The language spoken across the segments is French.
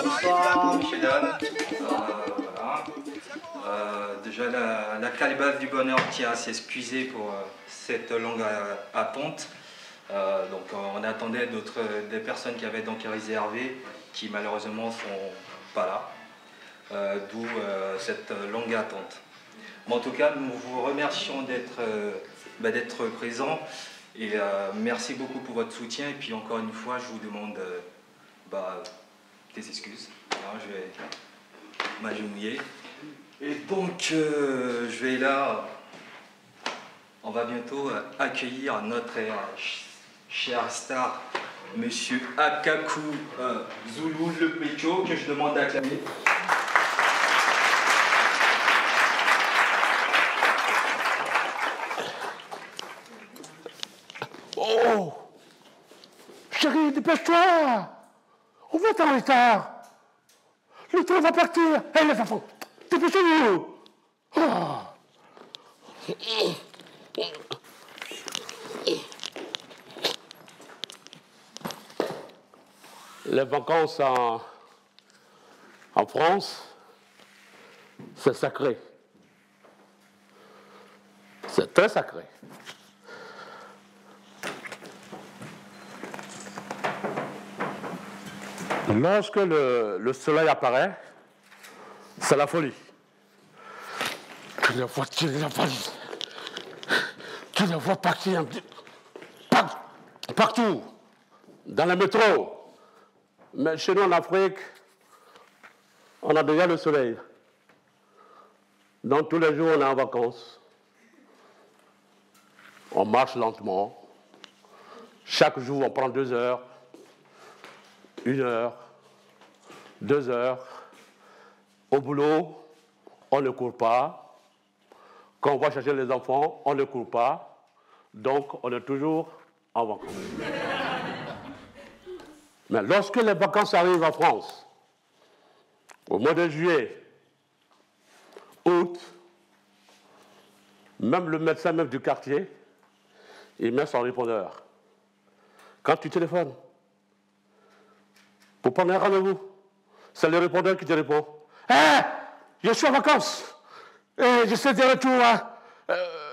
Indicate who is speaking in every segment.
Speaker 1: Bonsoir, messieurs, dames. Voilà. Déjà, la Calebasse du Bonheur tient à s'excuser pour cette longue attente. On attendait des personnes qui avaient donc réservé, qui malheureusement ne sont pas là, d'où cette longue attente. Mais en tout cas, nous vous remercions d'être présents et merci beaucoup pour votre soutien. Et puis encore une fois, je vous demande des excuses. Alors, je vais m'agenouiller. Et donc, je vais là. On va bientôt accueillir notre cher star, Monsieur Akaku Zulu Le Pecho, que je demande d'acclamer.
Speaker 2: Oh! Chérie, dépêche-toi! On va être en retard! Le train va partir! Hé, les enfants! Dépêchez-vous! Oh. Les vacances en France, c'est sacré. C'est très sacré. Lorsque le soleil apparaît, c'est la folie. Tu les vois tirer la valise. Tu les vois partir partout, dans le métro. Mais chez nous en Afrique, on a déjà le soleil. Donc tous les jours, on est en vacances. On marche lentement. Chaque jour, on prend 2 heures. 1 heure, 2 heures. Au boulot, on ne court pas. Quand on va chercher les enfants, on ne court pas. Donc, on est toujours en vacances. Mais lorsque les vacances arrivent en France, au mois de juillet, août, même le médecin même du quartier, il met son répondeur. Quand tu téléphones, pour prendre un rendez-vous, c'est le répondeur qui te répond. « Hé, je suis en vacances et je suis de retour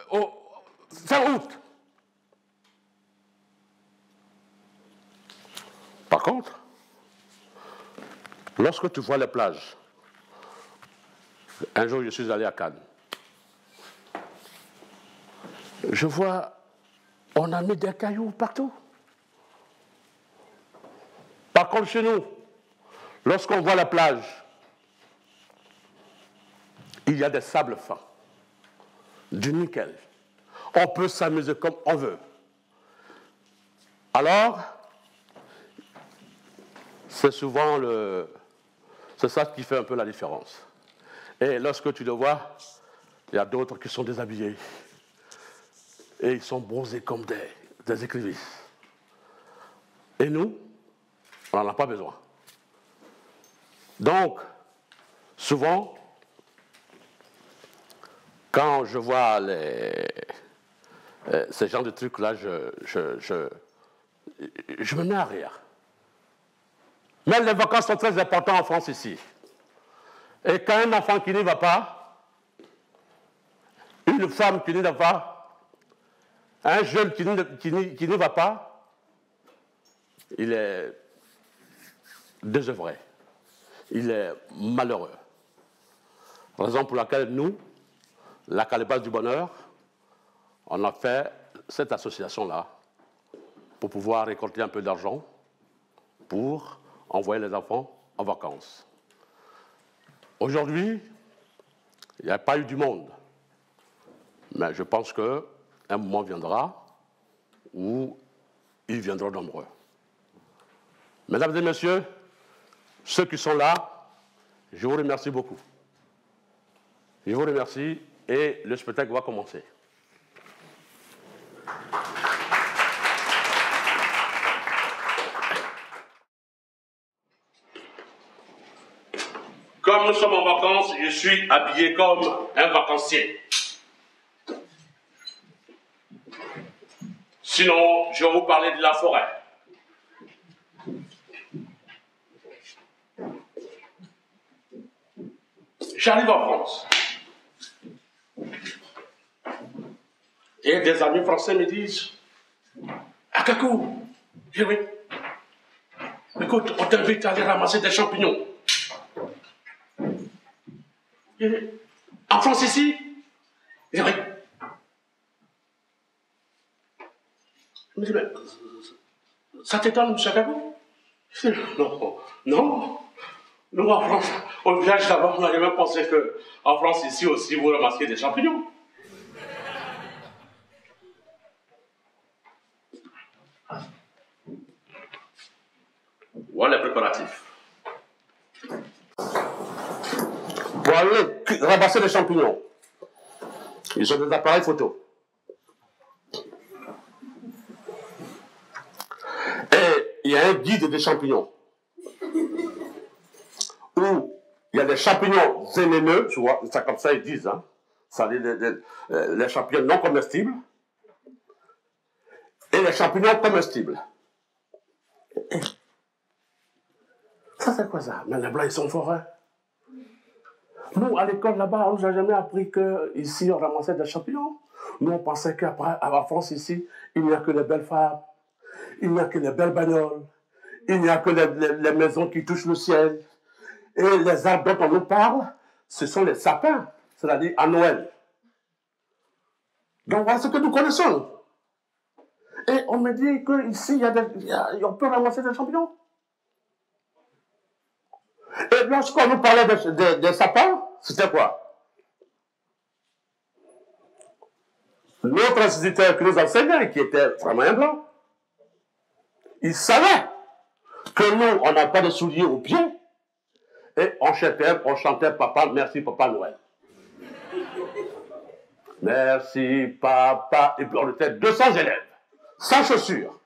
Speaker 2: au fin août. » Par contre, lorsque tu vois les plages, un jour je suis allé à Cannes, je vois, on a mis des cailloux partout. Par contre, chez nous, lorsqu'on voit la plage, il y a des sables fins, du nickel. On peut s'amuser comme on veut. Alors, c'est souvent c'est ça qui fait un peu la différence. Et lorsque tu le vois, il y a d'autres qui sont déshabillés. Et ils sont bronzés comme des écrevisses. Et nous, on n'en a pas besoin. Donc, souvent, quand je vois ces genres de trucs-là, je me mets à rire. Mais les vacances sont très importantes en France ici. Et quand un enfant qui n'y va pas, une femme qui n'y va pas, un jeune qui n'y va pas, il est désœuvré. Il est malheureux. Raison pour laquelle nous, la Calebasse du Bonheur, on a fait cette association-là pour pouvoir récolter un peu d'argent pour envoyer les enfants en vacances. Aujourd'hui, il n'y a pas eu du monde. Mais je pense qu'un moment viendra où ils viendront nombreux. Mesdames et messieurs, ceux qui sont là, je vous remercie beaucoup. Je vous remercie et le spectacle va commencer. Comme nous sommes en vacances, je suis habillé comme un vacancier. Sinon, je vais vous parler de la forêt. J'arrive en France. Et des amis français me disent, ah Kakou, je dis oui. Écoute, on t'invite à aller ramasser des champignons. En France ici? Je dis oui. Je me dis, mais ça t'étonne, M. Kakou? Je dis, non, non. Nous, en France, on viage d'abord, on a jamais pensé qu'en France, ici aussi, vous ramassiez des champignons. Voilà les préparatifs. Pour aller ramasser des champignons, ils ont des appareils photo. Et il y a un guide des champignons. Où il y a des champignons vénéneux, tu vois, c'est comme ça ils disent, hein. Ça, les champignons non comestibles et les champignons comestibles. Ça c'est quoi ça? Mais les blancs ils sont forts, hein. Nous, à l'école là-bas, on nous a jamais appris qu'ici on ramassait des champignons. Nous on pensait qu'après, à la France ici, il n'y a que les belles femmes, il n'y a que les belles bagnoles, il n'y a que les maisons qui touchent le ciel. Et les arbres dont on nous parle, ce sont les sapins, c'est-à-dire à Noël. Donc voilà ce que nous connaissons. Et on me dit qu'ici, on peut ramasser des champignons. Et lorsqu'on nous parlait des sapins, c'était quoi? Notre instituteur qui nous enseignait, qui était vraiment un blanc, il savait que nous, on n'a pas de souliers aux pieds. Et on chantait Papa, merci Papa Noël. Merci Papa. Et puis on était 200 élèves, sans chaussures.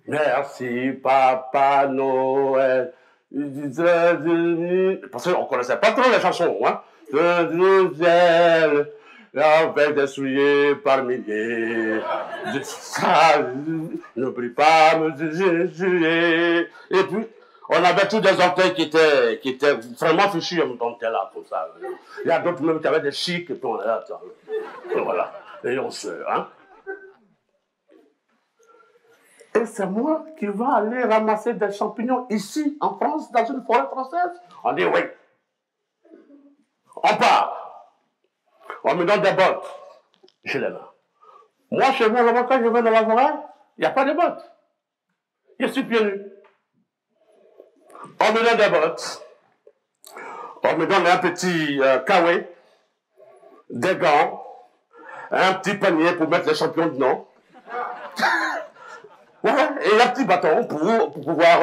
Speaker 2: Merci Papa Noël. Parce qu'on ne connaissait pas trop les chansons, hein. Avec des souliers par milliers. N'oublie pas me juger. Et puis, on avait tous des orteils qui étaient vraiment fichus, on était là, comme ça. Il y a d'autres même qui avaient des chics, et puis on est là, et voilà. Et on se, hein. Et c'est moi qui vais aller ramasser des champignons ici, en France, dans une forêt française? On dit oui. On part. On me donne des bottes. Je les mets. Moi, chez moi, quand je vais dans la forêt, il n'y a pas de bottes. Je suis pieds nus. On me donne des bottes. On me donne un petit kawé, des gants, un petit panier pour mettre les champignons dedans. Ouais, et un petit bâton pour pouvoir...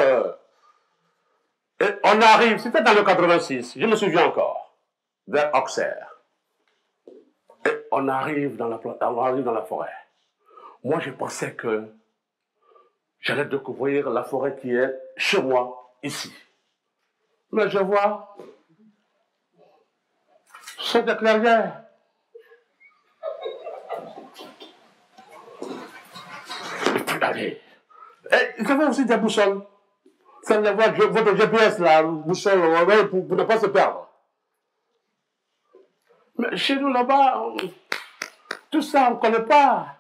Speaker 2: Et on arrive, c'était dans le 86, je me souviens encore, vers Auxerre. Et on arrive dans la forêt. Moi, je pensais que j'allais découvrir la forêt qui est chez moi, ici. Mais je vois, c'est des clairières. Et puis, allez. Et vous avez aussi des boussoles. C'est votre GPS, là, boussole, pour ne pas se perdre. Mais chez nous, là-bas, tout ça, on ne connaît pas.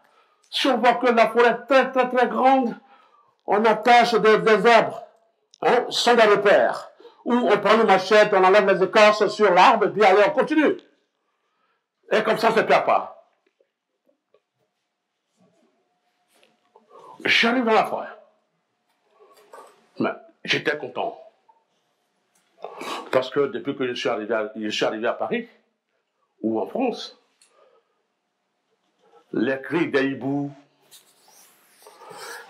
Speaker 2: Si on voit que la forêt est très, très, très grande, on attache des arbres, hein, sans des repères. Ou on prend une machette, on enlève les écorces sur l'arbre, et puis allez, on continue. Et comme ça, on ne se perd pas. J'arrive dans la forêt. Mais j'étais content. Parce que depuis que je suis arrivé à Paris, ou en France, les cris des hiboux,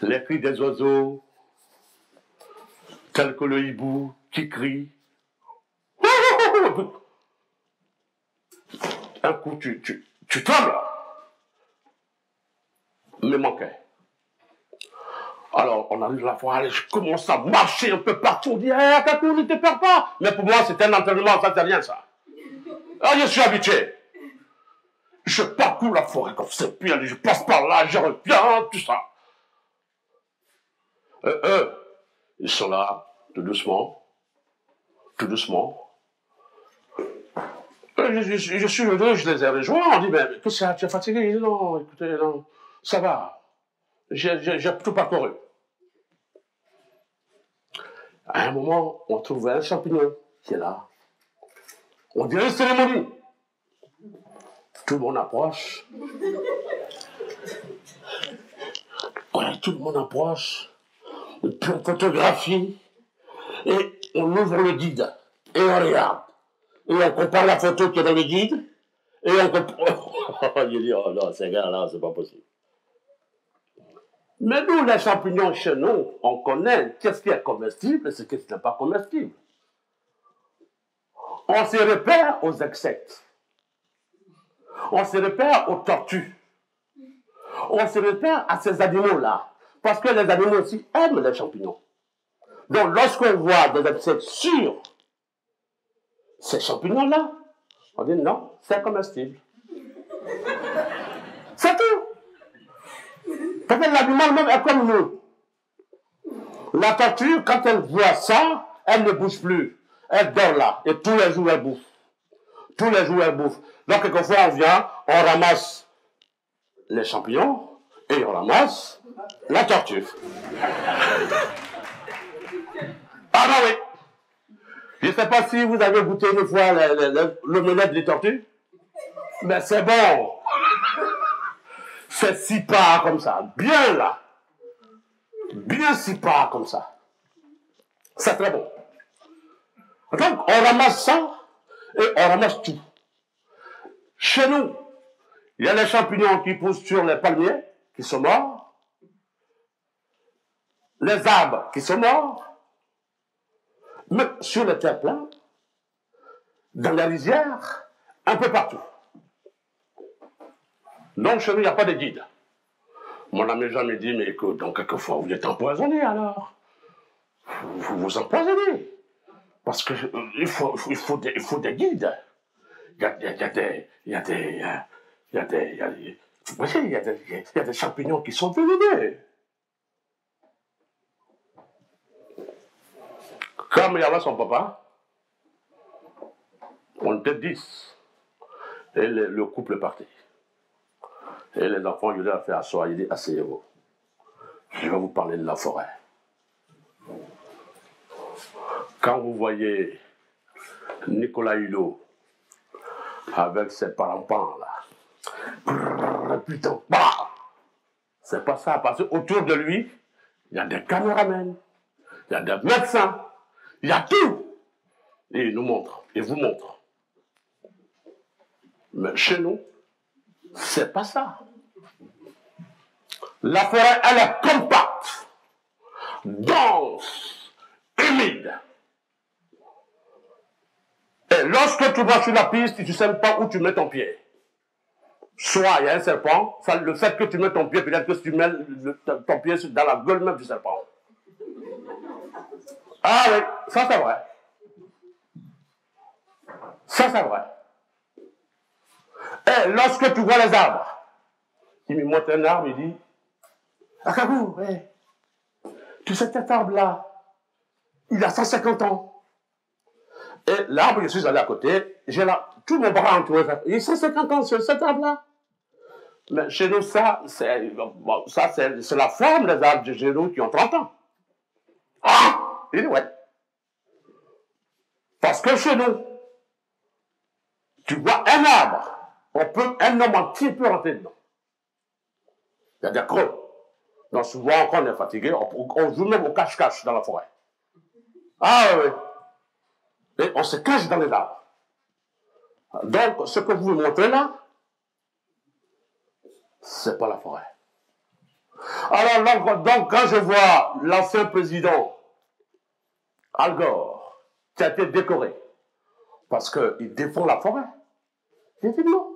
Speaker 2: les cris des oiseaux, tels que le hibou qui crie. Un coup, tu trembles. Me manquait. Alors, on arrive la fois, je commence à marcher un peu partout. On dit, hey, Kakou, ne te perds pas. Mais pour moi, c'était un entraînement, ça, c'est rien, ça. Alors, je suis habitué. Je parcours la forêt comme ça, puis je passe par là, je reviens, tout ça. Ils sont là, tout doucement, tout doucement. Je suis venu, je les ai rejoints, on dit, mais qu'est-ce que ça, tu es fatigué? Il dit, non, écoutez, non, ça va. J'ai tout parcouru. À un moment, on trouve un champignon qui est là. On dirait une cérémonie. Tout le monde approche. Ouais, tout le monde approche. Et puis on photographie. Et on ouvre le guide. Et on regarde. Et on compare la photo qui est dans le guide. Et on comprend. Je dis, oh non, ces gars-là, c'est pas possible. Mais nous, les champignons chez nous, on connaît qu'est-ce qui est comestible et ce qui n'est pas comestible. On se repère aux insectes. On se repère aux tortues. On se repère à ces animaux-là. Parce que les animaux aussi aiment les champignons. Donc, lorsqu'on voit des insectes sur ces champignons-là, on dit non, c'est comestible. C'est tout. Parce que l'animal même est comme nous. La tortue, quand elle voit ça, elle ne bouge plus. Elle dort là. Et tous les jours, elle bouffe. Tous les jours, elle bouffe. Donc, quelquefois, on vient, on ramasse les champignons et on ramasse la tortue. Ah ben oui. Je ne sais pas si vous avez goûté une fois l'omelette des tortues. Mais c'est bon. C'est 6 parts comme ça. Bien là. Bien 6 parts comme ça. C'est très bon. Donc, on ramasse ça et on ramasse tout. Chez nous, il y a les champignons qui poussent sur les palmiers, qui sont morts. Les arbres qui sont morts. Même sur les terres plates, dans les rizières, un peu partout. Donc, chez nous, il n'y a pas de guide. Mon ami Jean me dit, mais écoute, donc quelquefois, vous êtes empoisonné alors. Vous vous empoisonnez. Parce qu'il faut des guides. Il y a des champignons qui sont vénéneux. Comme il y avait son papa, on était 10. Et le couple partait. Et les enfants, je leur ai fait asseoir, il dit, asseyez-vous. Je vais vous parler de la forêt. Quand vous voyez Nicolas Hulot avec ses parampans là, putain, bah, c'est pas ça, parce qu'autour de lui, il y a des caméramans, il y a des médecins, il y a tout. Et il nous montre, il vous montre. Mais chez nous, c'est pas ça. La forêt, elle est compacte, dense, humide. Et lorsque tu vas sur la piste, tu ne sais pas où tu mets ton pied. Soit il y a un serpent, ça, le fait que tu mets ton pied, peut-être que si tu mets ton pied dans la gueule même du serpent. Ah oui, ça c'est vrai. Ça c'est vrai. Et lorsque tu vois les arbres, il me montre un arbre, il dit, Akabou, hey, tu sais cet arbre-là, il a 150 ans. Et l'arbre, je suis allé à côté, j'ai là, tout mon bras entouré, il a 150 ans sur cet arbre-là. Mais chez nous, ça, c'est la forme des arbres de chez nous qui ont 30 ans. Ah! Il dit, ouais. Parce que chez nous, tu vois un arbre, un homme entier peut rentrer dedans. Il y a des creux. Donc souvent, quand on est fatigué, on joue même au cache-cache dans la forêt. Ah oui. Et on se cache dans les arbres. Donc, ce que vous me montrez là, c'est pas la forêt. Alors, donc, quand je vois l'ancien président Al Gore, qui a été décoré, parce qu'il défend la forêt, j'ai dit non.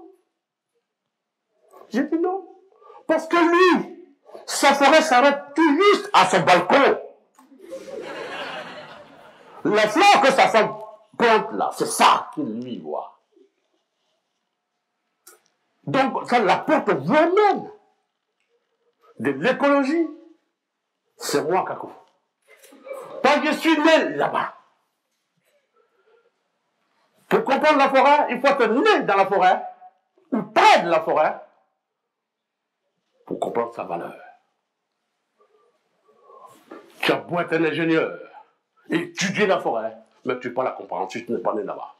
Speaker 2: J'ai dit non. Parce que lui, sa forêt s'arrête tout juste à son balcon. Les fleurs que sa femme plante là, c'est ça qu'il lui voit. Donc, ça l'apporte vous-même de l'écologie. C'est moi, Kakou. Quand je suis né là-bas, pour comprendre la forêt, il faut être né dans la forêt, ou près de la forêt, pour comprendre sa valeur. Tu as beau être un ingénieur, étudier la forêt, mais tu ne peux pas la comprendre si tu n'es pas né là-bas.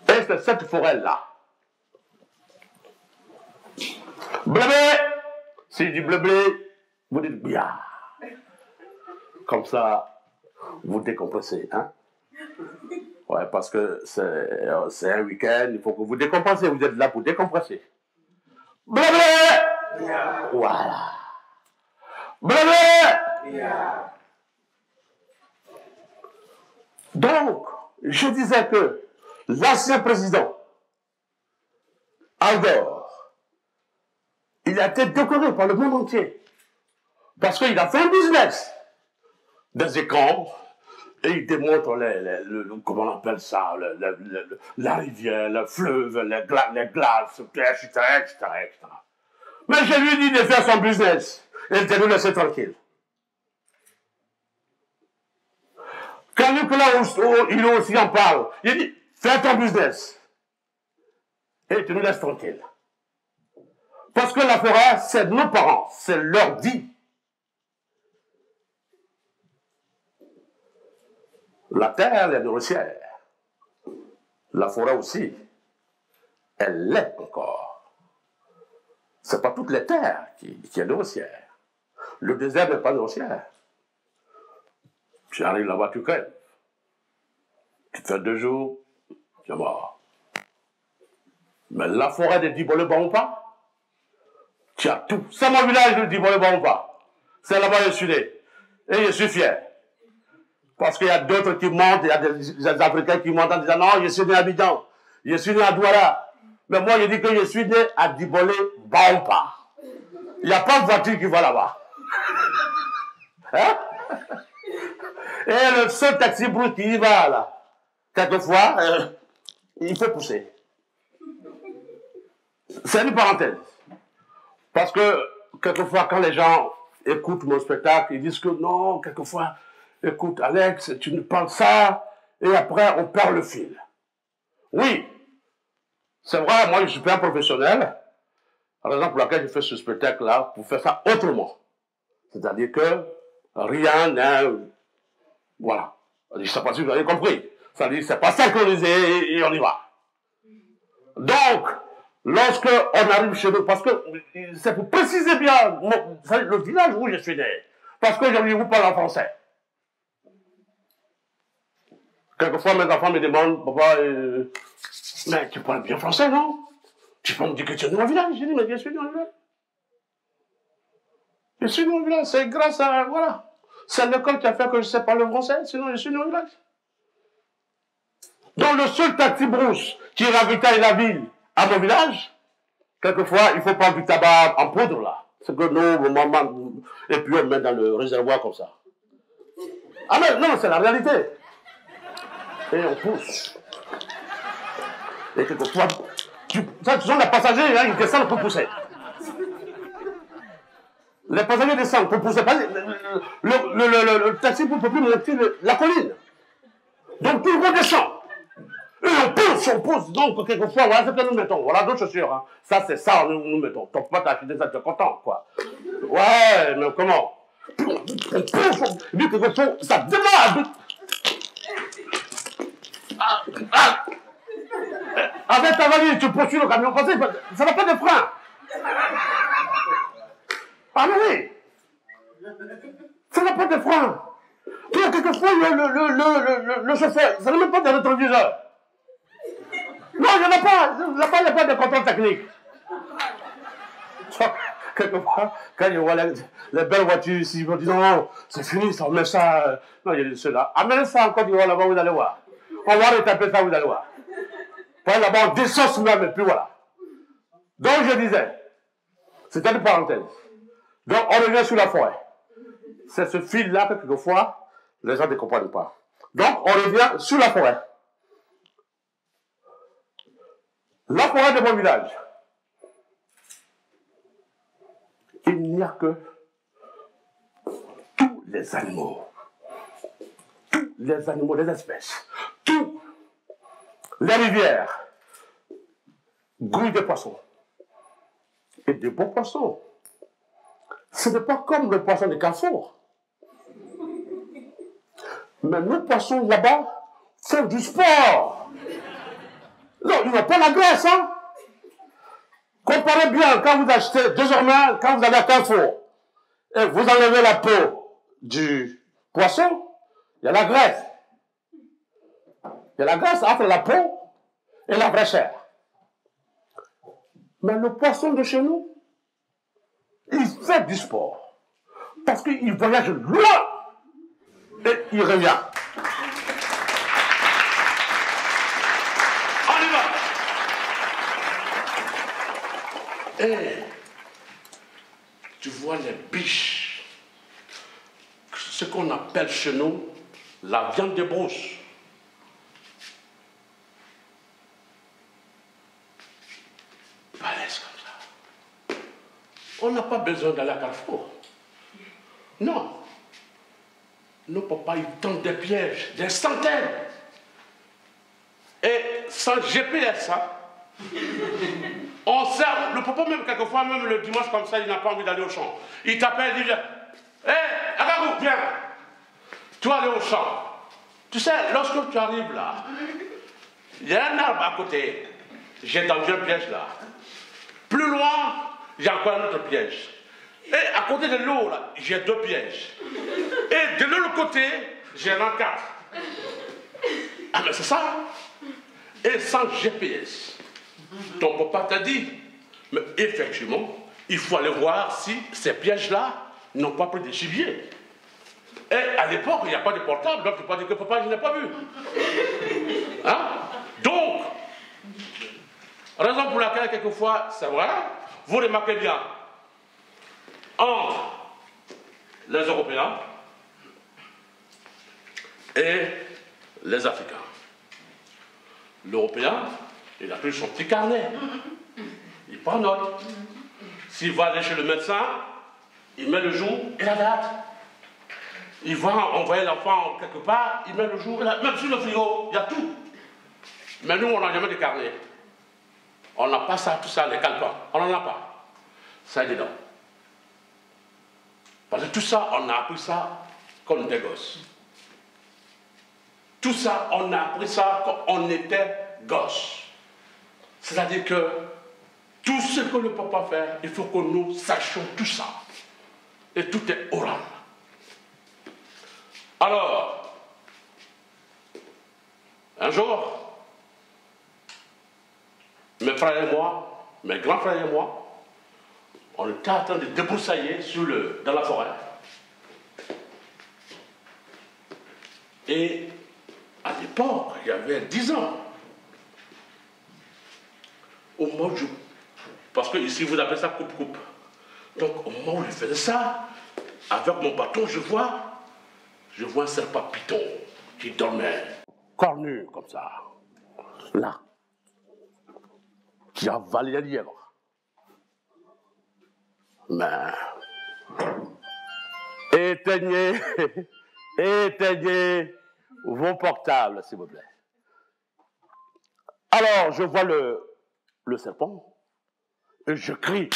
Speaker 2: Et c'est cette forêt-là. Blabé! Si je dis blabé, vous dites bien. Comme ça, vous décompressez, hein? Ouais, parce que c'est un week-end, il faut que vous décompressez. Vous êtes là pour décompresser. Blabé! Yeah. Voilà. Blabé! Yeah. Donc, je disais que l'ancien président, Al Gore, il a été décoré par le monde entier. Parce qu'il a fait un business des écrans. Et il démontre comment on appelle ça, la rivière, le fleuve, les glaces, etc., etc. Mais je lui ai dit de faire son business et de nous laisser tranquille. Quand Nicolas il aussi en parle, il dit, fais ton business et tu nous laisses tranquille. Parce que la forêt, c'est nos parents, c'est leur vie. La terre, elle est nourricière. La forêt aussi, elle l'est encore. Ce n'est pas toutes les terres qui est nourricière. Le désert n'est pas nourricière. Tu arrives là-bas, tu crèves. Tu te fais 2 jours, tu es mort. Mais la forêt de Dibole-Bampa, tu as tout. C'est mon village de Dibole-Bampa. C'est là-bas que je suis né. Et je suis fier. Parce qu'il y a d'autres qui montent, il y a des Africains qui montent en disant non, je suis né à Abidjan, je suis né à Douala. Mais moi, je dis que je suis né à Dibole-Bampa. Il n'y a pas de voiture qui va là-bas. Hein? Et le seul taxi brut qui y va là, quelquefois, il fait pousser. C'est une parenthèse. Parce que quelquefois, quand les gens écoutent mon spectacle, ils disent que non, quelquefois, écoute, Alex, tu nous parles ça, et après, on perd le fil. Oui, c'est vrai, moi, je suis pas un professionnel, raison pour laquelle je fais ce spectacle-là, pour faire ça autrement. C'est-à-dire que rien n'est... Voilà. Je ne sais pas si vous avez compris. C'est-à-dire que c'est pas synchronisé et on y va. Donc, lorsque on arrive chez nous, parce que c'est pour préciser bien le village où je suis né, parce qu'aujourd'hui, vous parlez en français. Quelquefois, mes enfants me demandent, papa, mais tu parles bien français, non? Tu peux me dire que tu es dans un village? Je dis, mais je suis dans un village. Je suis dans un village, c'est grâce à, voilà. C'est l'école qui a fait que je sais parler français, sinon je suis dans un village. Donc le seul taxi brousse qui ravitaille la ville à mon village, quelquefois, il faut prendre du tabac en poudre, là. C'est que nous, maman, et puis on met dans le réservoir comme ça. Ah mais non, c'est la réalité. Et on pousse. Et quelquefois, ce sont les passagers hein, qui descendent pour pousser. Les passagers descendent pour pousser. Le taxi ne peut plus monter la colline. Donc tout le monde descend. Et on pousse. Donc quelquefois, voilà ce que nous mettons. Voilà d'autres chaussures. Hein. Ça, c'est ça, nous mettons. Ton papa t'a acheté ça, tu es content, quoi. Ouais, mais comment? On pousse, on dit que ça démarre. Avec ta valise, tu poursuis le camion français, ça n'a pas de frein. Ah mais oui, ça n'a pas de frein. Puis quelquefois, le chauffeur, ça n'a même pas de rétroviseur. Non, il n'y en a pas. Là-bas, il n'y a pas de contrôle technique. Quelquefois, quand je vois les belles voitures ici, ils me disent non, c'est fini, ça, on met ça. Non, il y a ceux-là. Amenez ça en Côte d'Ivoire là-bas, vous allez voir. On va retaper ça, vous allez voir. Là-bas, on descend sous même, et puis voilà. Donc, je disais, c'était une parenthèse. Donc, on revient sur la forêt. C'est ce fil-là que, quelquefois, les gens ne comprennent pas. Donc, on revient sur la forêt. La forêt de mon village. Il n'y a que tous les animaux, les espèces, tous les rivières, grouillent de poissons. Et de beaux poissons. Ce n'est pas comme le poisson de Carrefour. Mais nos poissons là-bas font du sport. Non, ils n'ont pas la graisse, hein. Comparez bien, quand vous achetez, désormais, quand vous allez à Carrefour, et vous enlevez la peau du poisson, il y a la graisse. Il y a la graisse entre la peau et la vraie chair. Mais le poisson de chez nous, il fait du sport. Parce qu'il voyage loin. Et il revient. On y va. Et tu vois les biches, ce qu'on appelle chez nous la viande de brousse. Balèze comme ça. On n'a pas besoin d'aller à Carrefour. Non. Nos papas, ils tendent des pièges, des centaines. Et sans GPS, hein, on sert, le papa même, quelquefois, même le dimanche comme ça, il n'a pas envie d'aller au champ. Il t'appelle, il dit, hé, Agagou, viens. Tu vas aller au champ. Tu sais, lorsque tu arrives là, il y a un arbre à côté. J'ai tendu un piège là. Plus loin, j'ai encore un autre piège. Et à côté de l'eau, là, j'ai 2 pièges. Et de l'autre côté, j'ai un 4. Ah, mais c'est ça. Et sans GPS, ton papa t'a dit, mais effectivement, il faut aller voir si ces pièges-là n'ont pas pris de gibier. Et à l'époque, il n'y a pas de portable, donc tu peux pas dire que papa, je n'ai pas vu. Hein? Donc, raison pour laquelle, quelquefois, c'est vrai, vous remarquez bien, entre les Européens et les Africains. L'Européen, il a pris son petit carnet. Il prend note. S'il va aller chez le médecin, il met le jour et la date. Il va envoyer l'enfant quelque part, il met le jour et la date. Même sur le frigo, il y a tout. Mais nous, on n'a jamais de carnet. On n'a pas ça, tout ça, les calepins. On n'en a pas. Ça est dedans. Parce que tout ça, on a appris ça comme des gosses. Tout ça, on a appris ça quand on était gosses. C'est-à-dire que tout ce que le papa fait, il faut que nous sachions tout ça. Et tout est oral. Alors, un jour, mes frères et moi, mes grands frères et moi, on était en train de débroussailler dans la forêt. Et à l'époque, il y avait 10 ans. Au moment où parce que ici vous appelez ça coupe-coupe. Donc au moment où je faisais ça, avec mon bâton, je vois un serpent python qui dormait. Cornu comme ça. Là. Qui avalait les lièvres. Mais éteignez vos portables, s'il vous plaît. Alors, je vois le serpent et je crie.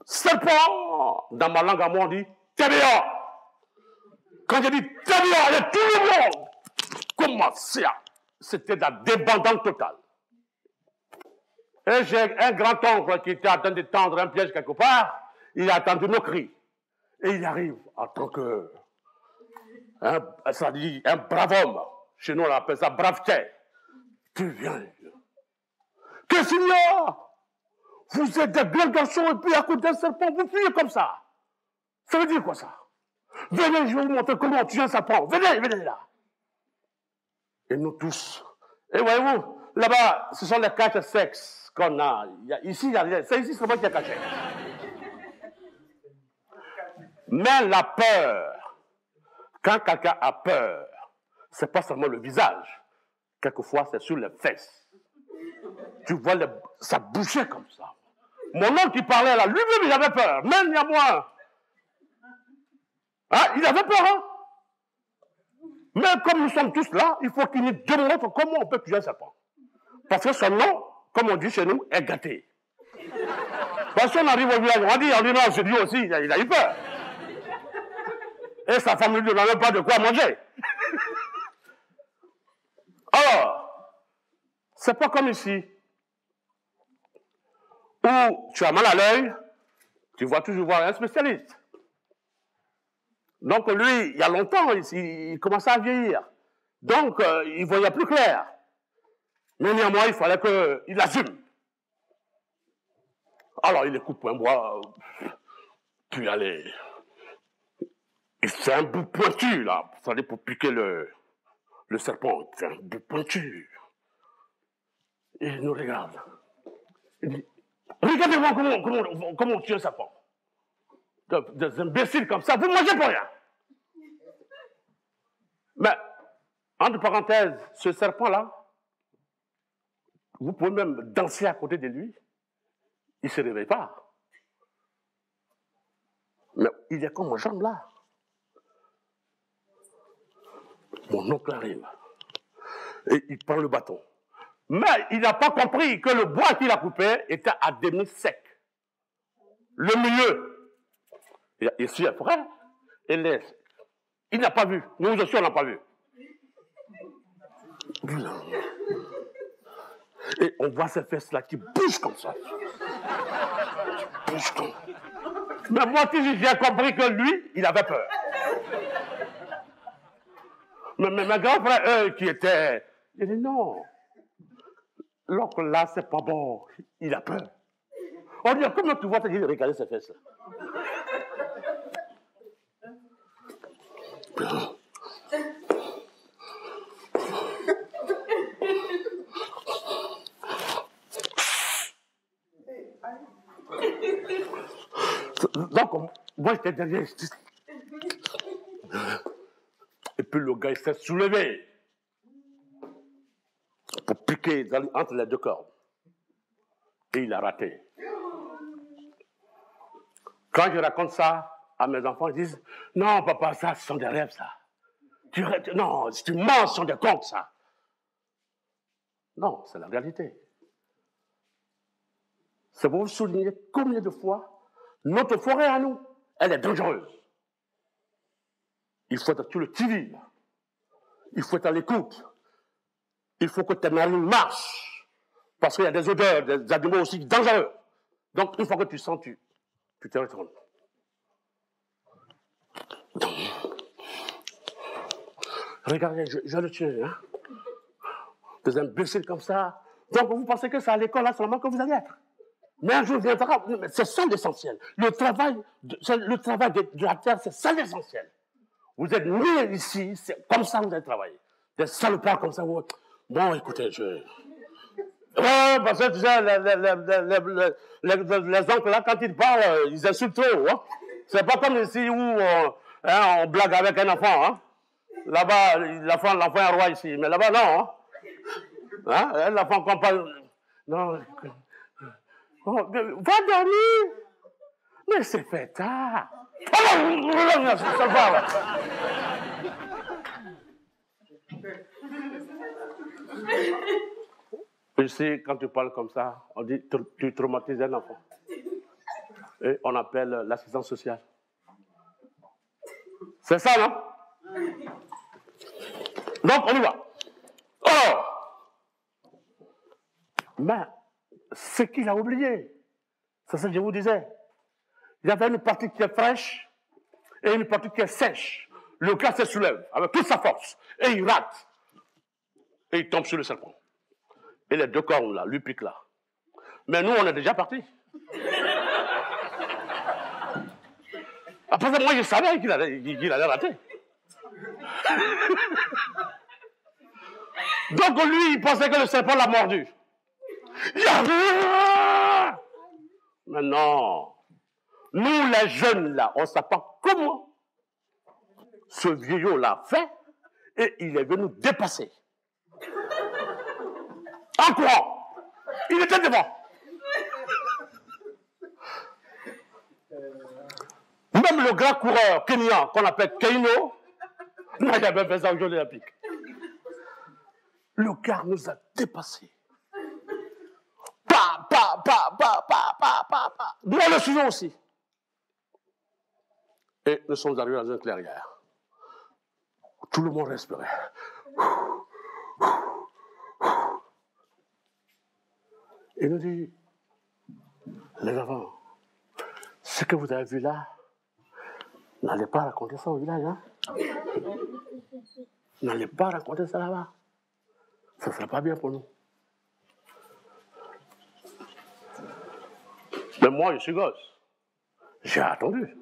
Speaker 2: Serpent! Dans ma langue à moi, on dit Tébia! Quand je dis Tébia, il y a tout le monde! Comment ça? C'était la débandante totale. Et j'ai un grand-oncle qui était en train de tendre un piège quelque part, il a attendu nos cris. Et il arrive en tant que un brave homme. Chez nous, on appelle ça brave-terre. tu viens. Qu'est-ce qu'il y a? Vous êtes des grands garçons et puis à côté d'un serpent, vous fuyez comme ça. Ça veut dire quoi ça? Venez, je vais vous montrer comment tuer un serpent. Venez, venez là. Et nous tous. Et voyez-vous, là-bas, ce sont les 4 sexes qu'on a. Ici, il y a rien. C'est ici seulement qui est caché. Mais la peur, quand quelqu'un a peur, c'est pas seulement le visage. Quelquefois, c'est sur les fesses. Tu vois ça bougeait comme ça. Mon oncle qui parlait là, lui-même, il avait peur. Même il y a moi. Hein, il avait peur, hein? Mais comme nous sommes tous là, il faut qu'il nous démontre comment on peut tuer un serpent. Parce que son nom, comme on dit chez nous, est gâté. Parce qu'on arrive au village, on dit non, c'est lui aussi, il a eu peur. Et sa femme ne lui donne même pas de quoi manger. Alors, c'est pas comme ici, où tu as mal à l'œil, tu vas toujours voir un spécialiste. Donc lui, il y a longtemps, il commençait à vieillir. Donc, il voyait plus clair. Mais néanmoins, il fallait qu'il assume. Alors, il coupe un bois, puis allez. C'est un bout pointu, là. Il fallait pour piquer le serpent. C'est un bout pointu. Et il nous regarde. Il dit, regardez-moi comment on tue un serpent. Des imbéciles comme ça, vous ne mangez pour rien. Mais, entre parenthèses, ce serpent-là, vous pouvez même danser à côté de lui, il ne se réveille pas. Mais il est comme un jambe là. Mon oncle arrive et il prend le bâton. Mais il n'a pas compris que le bois qu'il a coupé était à demi sec. Le milieu. Il suit après et laisse. Il n'a pas vu. Nous aussi, on n'a pas vu. Et on voit ces fesses-là qui bougent comme ça. Qui bougent comme ça. Mais moi, j'ai compris que lui, il avait peur. Mais mes grands frères, eux, qui étaient... Ils disent non. L'oncle là, c'est pas bon. Il a peur. On dit, comment tu vois, tu dis, regardez ces fesses-là. Donc, moi, j'étais derrière. Et puis le gars, il s'est soulevé pour piquer entre les deux cordes. Et il a raté. Quand je raconte ça à mes enfants, ils disent, non, papa, ça, ce sont des rêves, ça. Non, tu mens, ce sont des contes, ça. Non, c'est la réalité. C'est pour vous souligner combien de fois notre forêt à nous, elle est dangereuse. Il faut être tout le civil. Il faut être à l'écoute. Il faut que tes narines marchent. Parce qu'il y a des odeurs, des animaux aussi dangereux. Donc, une fois que tu sens, tu te retournes. Regardez, je le tue, hein. Des imbéciles comme ça. Donc, vous pensez que c'est à l'école, là, seulement que vous allez être. Mais un jour viendra, c'est ça l'essentiel. Le travail de la terre, c'est ça l'essentiel. Vous êtes nés ici, c'est comme ça que vous allez travailler. Des salopards comme ça. Bon, écoutez, ouais, parce que tu sais, les oncles là, quand ils parlent, ils insultent trop. Hein? C'est pas comme ici où on blague avec un enfant. Hein? Là-bas, l'enfant est roi ici. Mais là-bas, non. Hein? L'enfant qu'on parle... Non, oh, va dormir. Mais c'est fait tard. Ça va, là. Ici, quand tu parles comme ça, on dit tu traumatises un enfant. Et on appelle l'assistance sociale. C'est ça, non? Donc, on y va. Oh! Mais, ce qu'il a oublié, c'est ce que je vous disais. Il y avait une partie qui est fraîche et une partie qui est sèche. Le gars se soulève avec toute sa force et il rate. Et il tombe sur le serpent. Et les deux cornes là, lui piquent là. Mais nous, on est déjà partis. Après ça, moi, je savais qu'il allait rater. Donc lui, il pensait que le serpent l'a mordu. Mais non. Nous, les jeunes là, on ne sait pas comment ce vieillot l'a fait et il est venu dépasser. En courant. Il était devant. Même le grand coureur kenyan qu'on appelle Keino, n'a jamais fait ça aux Jeux Olympiques. Le gars nous a dépassés. Pa. Nous, on le suivons aussi. Et nous sommes arrivés dans une clairière. Tout le monde respirait. Il nous dit, les enfants, ce que vous avez vu là, n'allez pas raconter ça au village, hein? N'allez pas raconter ça là-bas. Ça ne sera pas bien pour nous. Mais moi, je suis gosse. J'ai attendu.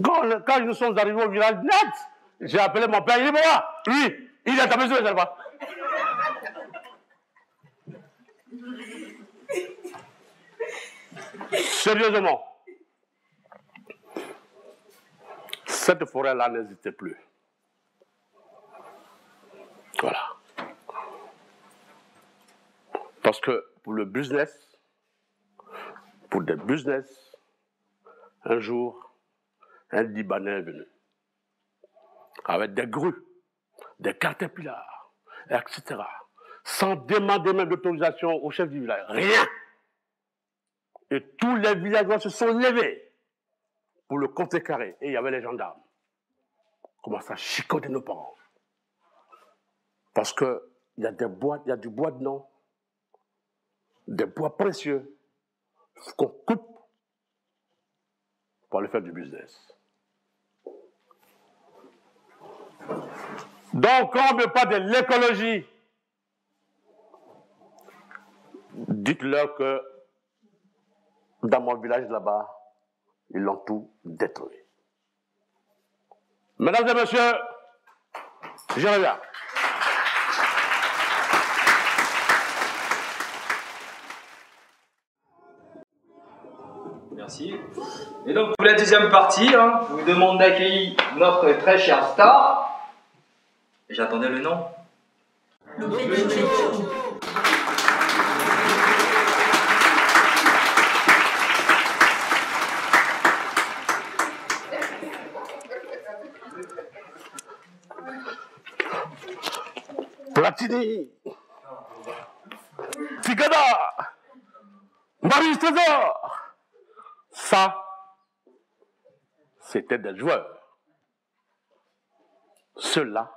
Speaker 2: Quand nous sommes arrivés au village net, j'ai appelé mon père, il dit, voilà, lui, il est tombé sur le serpent. Sérieusement, cette forêt-là n'existait plus. Voilà. Parce que pour le business, pour des business, un jour, un Libanais est venu. Avec des grues, des caterpillars, etc. Sans demander même d'autorisation au chef du village. Rien. Et tous les villageois se sont levés pour le contrecarrer. Et il y avait les gendarmes. Commencent à chicoter nos parents. Parce qu'il y a des bois, il y a du bois de nom, des bois précieux, qu'on coupe pour aller faire du business. Donc, quand on ne veut pas de l'écologie, dites-leur que dans mon village là-bas, ils l'ont tout détruit. Mesdames et messieurs, je reviens.
Speaker 1: Merci. Et donc, pour la deuxième partie, je vous demande d'accueillir notre très chère star. Et j'attendais le nom.
Speaker 2: Platini, Tigana, Maurice Trésor. Ça, c'était des joueurs. Ceux-là,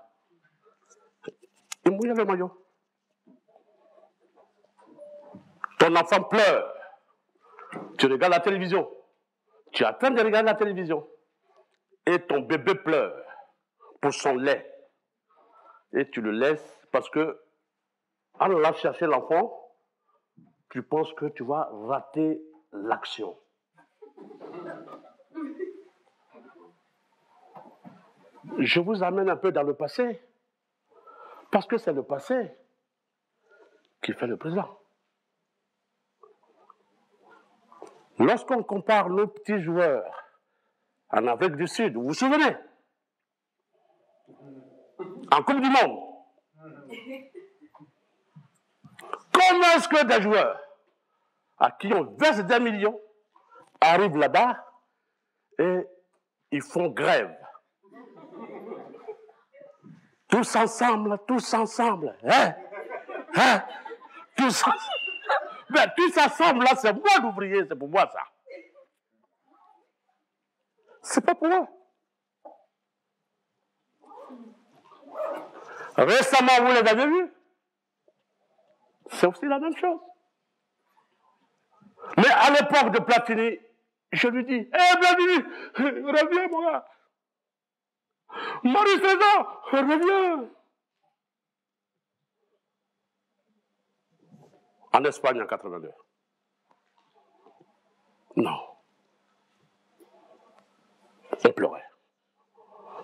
Speaker 2: ils mouillaient le maillot. Ton enfant pleure. Tu regardes la télévision. Tu es en train de regarder la télévision. Et ton bébé pleure pour son lait. Et tu le laisses parce que, en allant chercher l'enfant, tu penses que tu vas rater l'action. Je vous amène un peu dans le passé, parce que c'est le passé qui fait le présent. Lorsqu'on compare nos petits joueurs en Afrique du Sud, vous vous souvenez? En Coupe du Monde. Comment est-ce que des joueurs à qui on verse des millions arrivent là-bas et ils font grève? Tous ensemble, hein? Tous ensemble, mais tous ensemble, là, c'est moi l'ouvrier, c'est pour moi ça. C'est pas pour eux. Récemment, vous les avez vus? C'est aussi la même chose. Mais à l'époque de Platini, je lui dis, Platini, reviens mon gars. Maurice Trésor, reviens. en Espagne en 82. Non. On pleurait.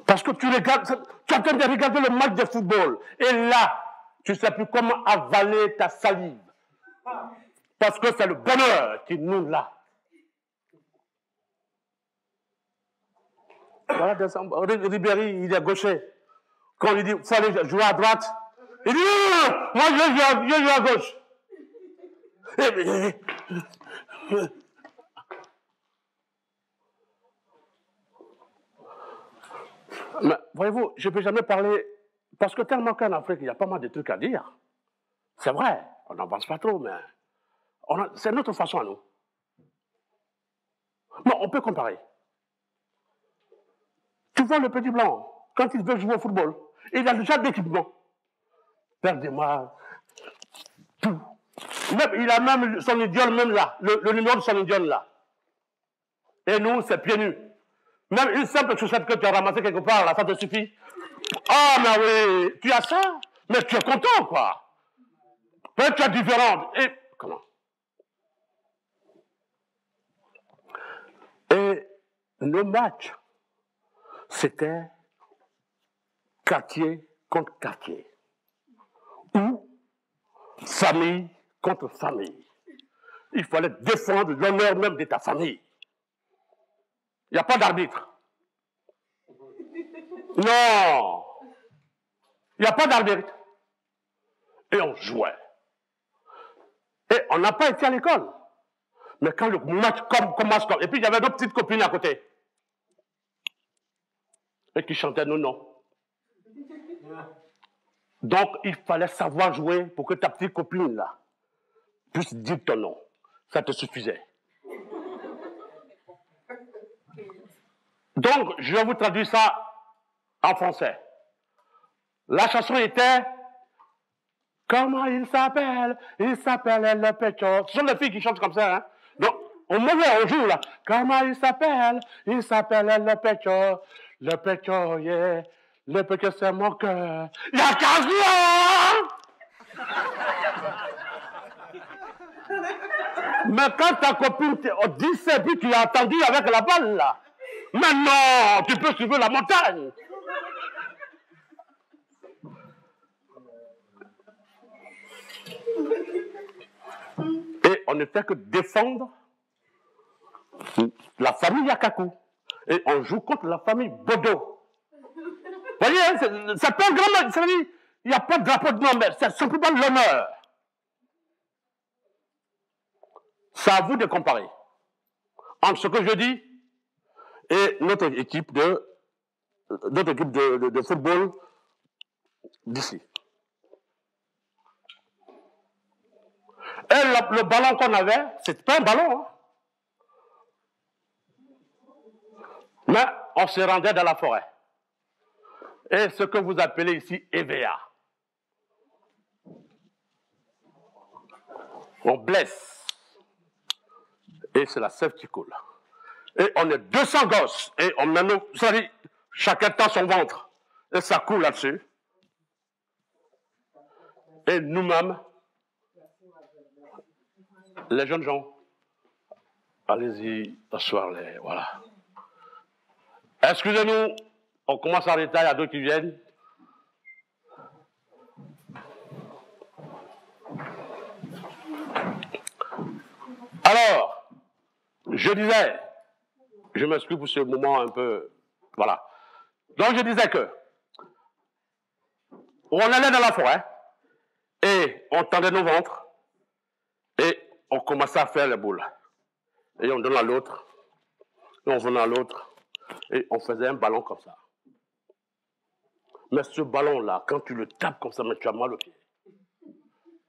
Speaker 2: Parce que tu regardes, tu es en train de regarder le match de football. Et là, tu ne sais plus comment avaler ta salive. Parce que c'est le bonheur qui nous l'a. Voilà, Ribéry, il est gaucher. Quand il dit, il faut aller jouer à droite, il dit, non, moi je joue à gauche. Mais voyez-vous, je ne peux jamais parler, parce que tellement qu'en Afrique, il y a pas mal de trucs à dire. C'est vrai, on n'en pense pas trop, mais c'est notre façon à nous. Mais on peut comparer. Tu vois le petit blanc, quand il veut jouer au football, il a déjà d'équipement. Perdez-moi tout. Il a même son idole même là, le numéro de son idole là. Et nous, c'est pieds nus. Même une simple chaussette que tu as ramassée quelque part, là, ça te suffit. Ah, mais oui, tu as ça, mais tu es content, quoi. Peut-être tu es différente. Et comment? Et le match, c'était quartier contre quartier. Ou famille contre famille. Il fallait défendre l'honneur même de ta famille. Il n'y a pas d'arbitre. Non. Il n'y a pas d'arbitre. Et on jouait. Et on n'a pas été à l'école. Mais quand le match commence comme... Et puis il y avait d'autres petites copines à côté. Et qui chantaient nos noms. Donc il fallait savoir jouer pour que ta petite copine là puisse dire ton nom. Ça te suffisait. Donc je vais vous traduire ça en français. La chanson était comment il s'appelle? Il s'appelle le Pécho. Ce sont les filles qui chantent comme ça, hein? Donc, on joue là. Comment il s'appelle? Il s'appelle le Pécho. Le Pécho, yeah. Le Pécho, c'est mon cœur. Il y a 15 ans! Mais quand ta copine dit c'est puis tu as attendu avec la balle là. Mais non, tu peux suivre la montagne. Et on ne fait que défendre la famille Yakaku. Et on joue contre la famille Bodo. Vous voyez, c'est pas un grand match. Il n'y a pas de drapeau de nom, mais c'est simplement l'honneur. C'est à vous de comparer entre ce que je dis et notre équipe de football d'ici. Et le ballon qu'on avait, c'est pas un ballon. Hein. Mais on se rendait dans la forêt. Et ce que vous appelez ici EVA. On blesse. Et c'est la sève qui coule. Et on est 200 gosses. Et on met nous, ça dit, chacun tend son ventre. Et ça coule là-dessus. Et nous-mêmes, les jeunes gens, allez-y, asseoir-les, voilà. Excusez-nous, on commence à arrêter, il y a d'autres qui viennent. Alors, je disais, je m'excuse pour ce moment un peu, voilà. Donc je disais que, on allait dans la forêt, et on tendait nos ventres, et on commençait à faire les boules. Et on donnait à l'autre, et on venait à l'autre, et on faisait un ballon comme ça. Mais ce ballon-là, quand tu le tapes comme ça, mais tu as mal au pied.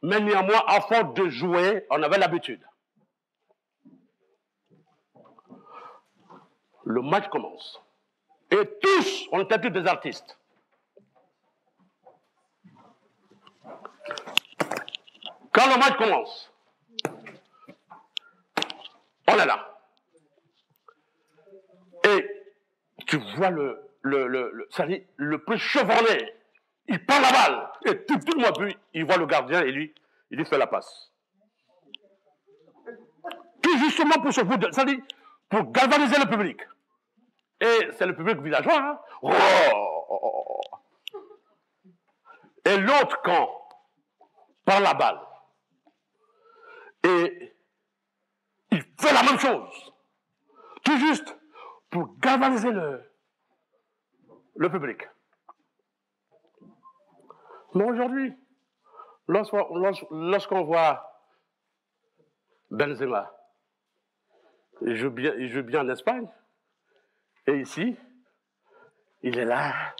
Speaker 2: Mais néanmoins, à force de jouer, on avait l'habitude. Le match commence. Et tous, on était tous des artistes. Quand le match commence, on est là. Et tu vois le plus chevronné, il prend la balle, et tout le monde, puis il voit le gardien, et lui, il lui fait la passe. Tout justement pour ce football, c'est-à-dire pour galvaniser le public. Et c'est le public villageois. Hein? Oh. Et l'autre camp par la balle. Et il fait la même chose. Tout juste pour galvaniser le public. Mais aujourd'hui, lorsqu'on voit Benzema, il joue bien en Espagne, et ici, il est là,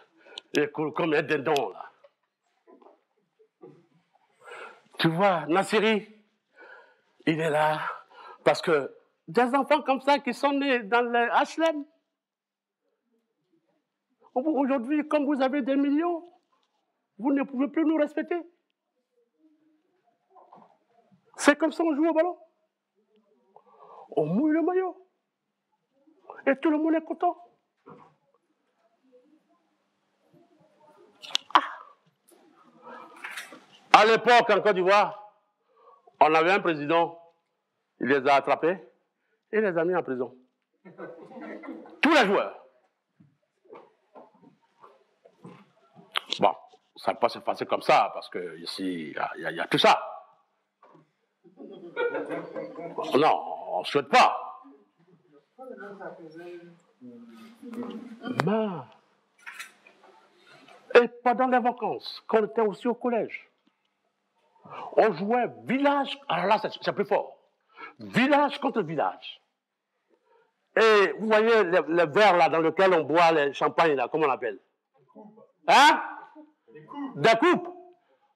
Speaker 2: il coule comme un dindon, là. Tu vois, Nassiri, il est là, parce que des enfants comme ça qui sont nés dans les HLM, aujourd'hui, comme vous avez des millions, vous ne pouvez plus nous respecter. C'est comme ça qu'on joue au ballon. On mouille le maillot. Et tout le monde est content. À l'époque, en Côte d'Ivoire, on avait un président, il les a attrapés et les a mis en prison. Tous les joueurs. Bon, ça ne peut pas se passer comme ça, parce qu'ici, il y a tout ça. Non, on ne souhaite pas. Mais, et pendant les vacances, quand on était aussi au collège, on jouait village, alors là c'est plus fort, village contre village. Et vous voyez les verres là dans lesquels on boit les champagnes là, comment on l'appelle? Hein? Des coupes.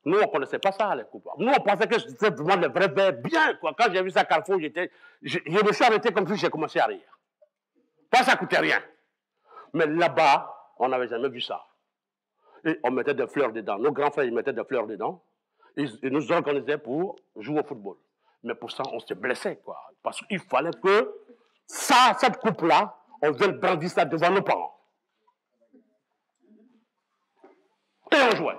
Speaker 2: Nous, on ne connaissait pas ça, les coupes. Nous, on pensait que c'était vraiment des vrais verres bien, quoi. Quand j'ai vu ça à Carrefour, je me suis arrêté comme si j'ai commencé à rire. Pas ça coûtait rien. Mais là-bas, on n'avait jamais vu ça. Et on mettait des fleurs dedans. Nos grands frères, ils mettaient des fleurs dedans. Ils nous organisaient pour jouer au football. Mais pour ça, on se blessait, quoi. Parce qu'il fallait que cette coupe-là, on vienne brandir ça devant nos parents. Et on jouait.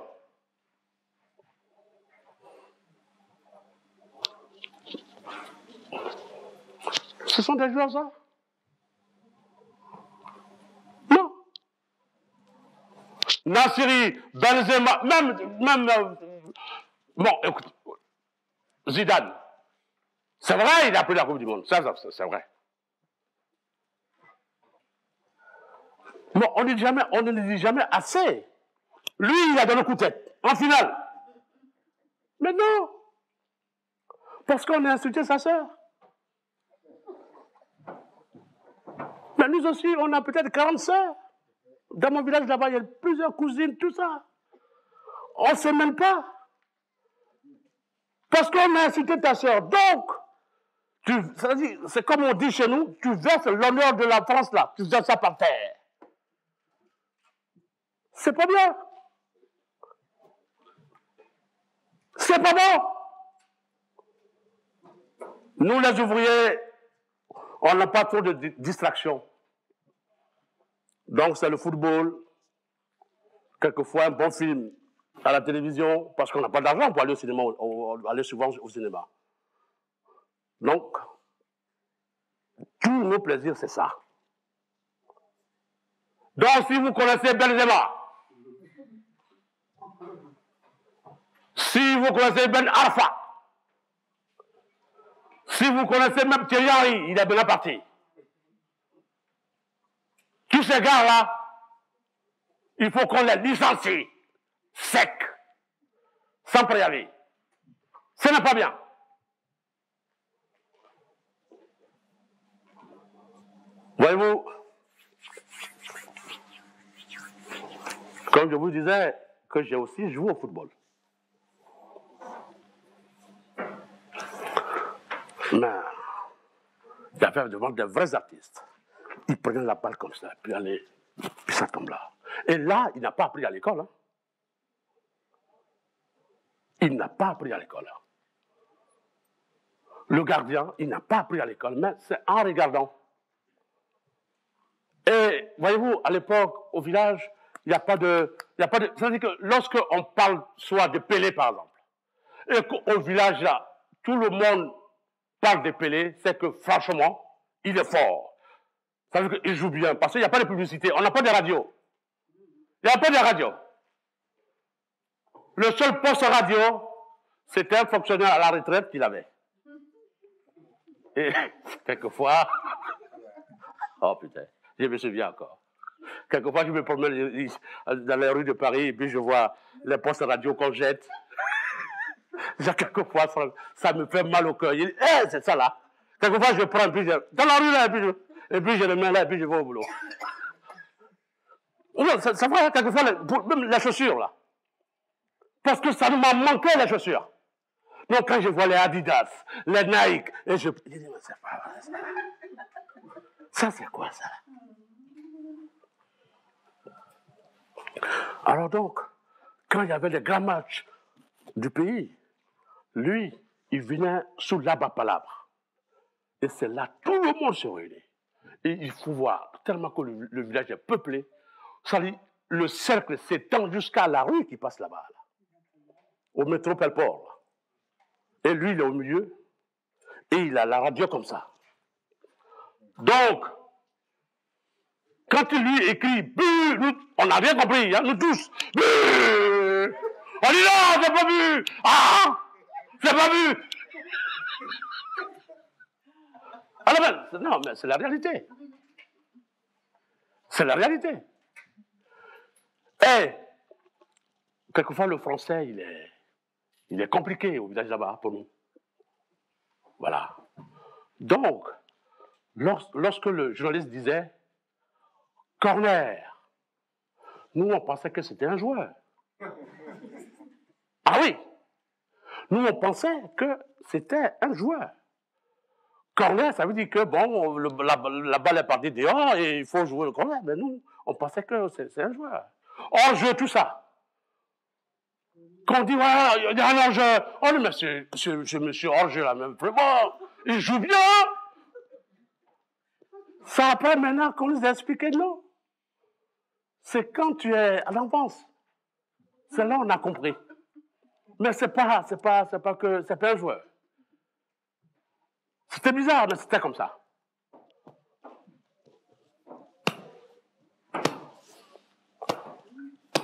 Speaker 2: Ce sont des joueurs, ça? Non. Nassiri, Benzema, même bon, écoute, Zidane, c'est vrai, il a pris la Coupe du Monde, ça c'est vrai. Bon, on ne le dit jamais assez. Lui, il a donné le coup de tête, en finale. Mais non, parce qu'on a insulté sa sœur. Mais nous aussi, on a peut-être 40 sœurs. Dans mon village là-bas, il y a plusieurs cousines, tout ça. On ne sait même pas. Parce qu'on a insulté ta sœur. Donc, c'est comme on dit chez nous, tu verses l'honneur de la France là, tu verses ça par terre. C'est pas bien. C'est pas bon. Nous les ouvriers, on n'a pas trop de distractions. Donc c'est le football, quelquefois un bon film à la télévision, parce qu'on n'a pas d'argent pour aller au cinéma, aller souvent au cinéma. Donc, tous nos plaisirs, c'est ça. Donc, si vous connaissez Benzema, si vous connaissez Ben Arfa, si vous connaissez même Thierry Henry, il est bien parti. Tous ces gars-là, il faut qu'on les licencie, sec, sans préavis. Ce n'est pas bien. Voyez-vous, comme je vous disais, que j'ai aussi joué au football. Mais il y avait devant des vrais artistes. Ils prenaient la balle comme ça, puis ça tombe là. Et là, il n'a pas appris à l'école. Hein. Il n'a pas appris à l'école. Le gardien, il n'a pas appris à l'école, mais c'est en regardant. Et voyez-vous, à l'époque, au village, il n'y a pas de... C'est-à-dire que lorsqu'on parle soit de Pelé, par exemple, et qu'au village, là, tout le monde parle de Pelé, c'est que franchement, il est fort. Ça veut dire qu'il joue bien, parce qu'il n'y a pas de publicité, on n'a pas de radio. Il n'y a pas de radio. Le seul poste radio, c'était un fonctionnaire à la retraite qu'il avait. Et quelquefois, oh putain, je me souviens encore. Quelquefois, je me promène dans les rues de Paris et puis je vois les postes radio qu'on jette. Quelquefois, ça me fait mal au cœur. Je dis, hey, c'est ça là. Quelquefois, je prends, puis dans la rue là, et puis je le mets là, et puis je vais au boulot. Ça va, quelquefois, même les chaussures là. Parce que ça m'a manqué les chaussures. Donc quand je vois les Adidas, les Nike, et je dis, mais c'est pas vrai ça. Ça, c'est quoi ça? Alors donc, quand il y avait les grands matchs du pays, lui, il venait sous l'arbre à palabre. Et c'est là, tout le monde se réunit. Et il faut voir, tellement que le village est peuplé, ça dit, le cercle s'étend jusqu'à la rue qui passe là-bas, là, au métropole port. Et lui, il est au milieu, et il a la radio comme ça. Donc, quand il lui écrit, on n'a rien compris, hein, nous tous, on dit non, c'est pas vu, ah, c'est pas vu. Alors, non, mais c'est la réalité. C'est la réalité. Et, quelquefois, le français, il est compliqué au village là-bas pour nous. Voilà. Donc, lorsque le journaliste disait corner, nous, on pensait que c'était un joueur. Ah oui! Nous, on pensait que c'était un joueur. Corner, ça veut dire que, bon, la balle est partie dehors et il faut jouer le corner. Mais nous, on pensait que c'est un joueur. Hors-jeu, tout ça. Quand on dit, voilà, il y a un hors-jeu. Oh, mais c'est monsieur hors-jeu, là, même. Bon, il joue bien. Ça après, maintenant, qu'on nous a expliqué, non. C'est quand tu es à l'enfance. C'est là on a compris. Mais c'est pas un joueur. C'était bizarre, mais c'était comme ça.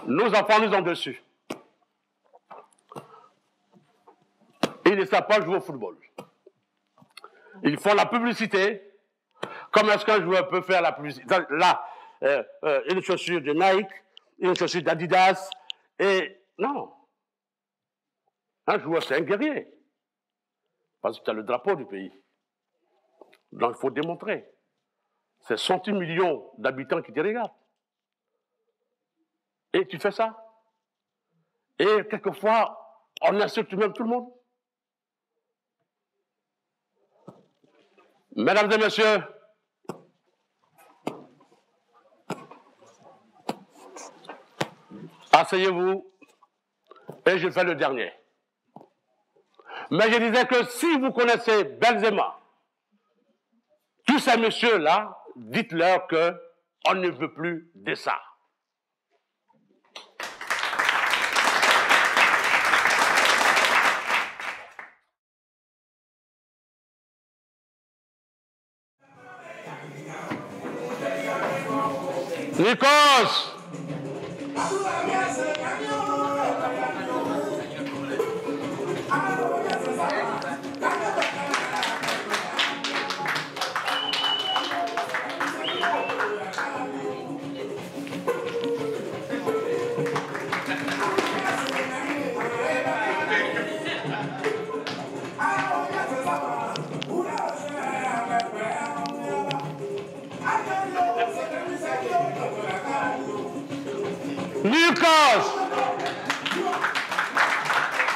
Speaker 2: Nos enfants nous ont dessus. Ils ne savent pas jouer au football. Ils font la publicité. Comment est-ce qu'un joueur peut faire la publicité? Là, une chaussure de Nike, une chaussure d'Adidas, et non. Un joueur, c'est un guerrier. Parce que tu as le drapeau du pays. Donc, il faut démontrer. C'est 110 millions d'habitants qui te regardent. Et tu fais ça. Et quelquefois, on insulte même tout le monde. Mesdames et messieurs, asseyez-vous et je fais le dernier. Mais je disais que si vous connaissez Benzema, tous ces messieurs-là, dites-leur qu'on ne veut plus de ça. Nikos!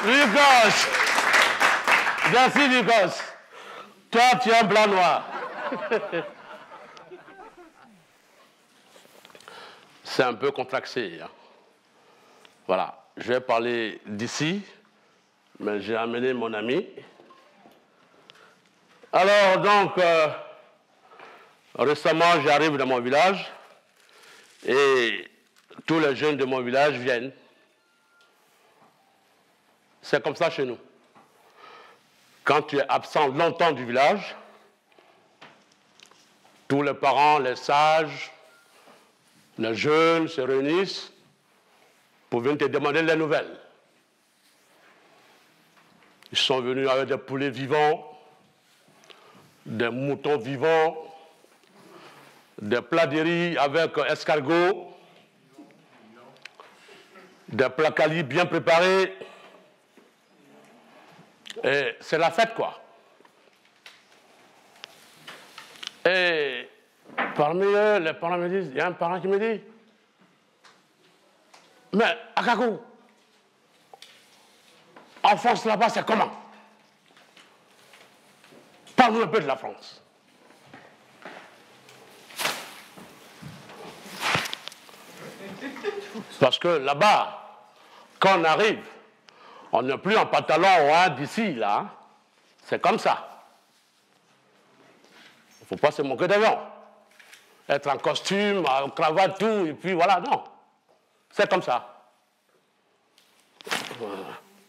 Speaker 2: Nikos! Merci, Nikos. Toi, tu es un blanc noir. C'est un peu contracté. Hein. Voilà. Je vais parler d'ici, mais j'ai amené mon ami. Alors, donc, récemment, j'arrive dans mon village et tous les jeunes de mon village viennent. C'est comme ça chez nous. quand tu es absent longtemps du village, tous les parents, les sages, les jeunes se réunissent pour venir te demander les nouvelles. Ils sont venus avec des poulets vivants, des moutons vivants, des plats de riz avec escargot, des plats calis bien préparés. Et c'est la fête, quoi. Et parmi eux, les parents me disent, il y a un parent qui me dit, mais Akakou, en France là-bas, c'est comment? Parle-nous un peu de la France. Parce que là-bas, quand on arrive, on n'est plus en pantalon hein, d'ici, là. Hein. C'est comme ça. Il ne faut pas se moquer des gens. Être en costume, en cravate, tout, et puis voilà, non. C'est comme ça.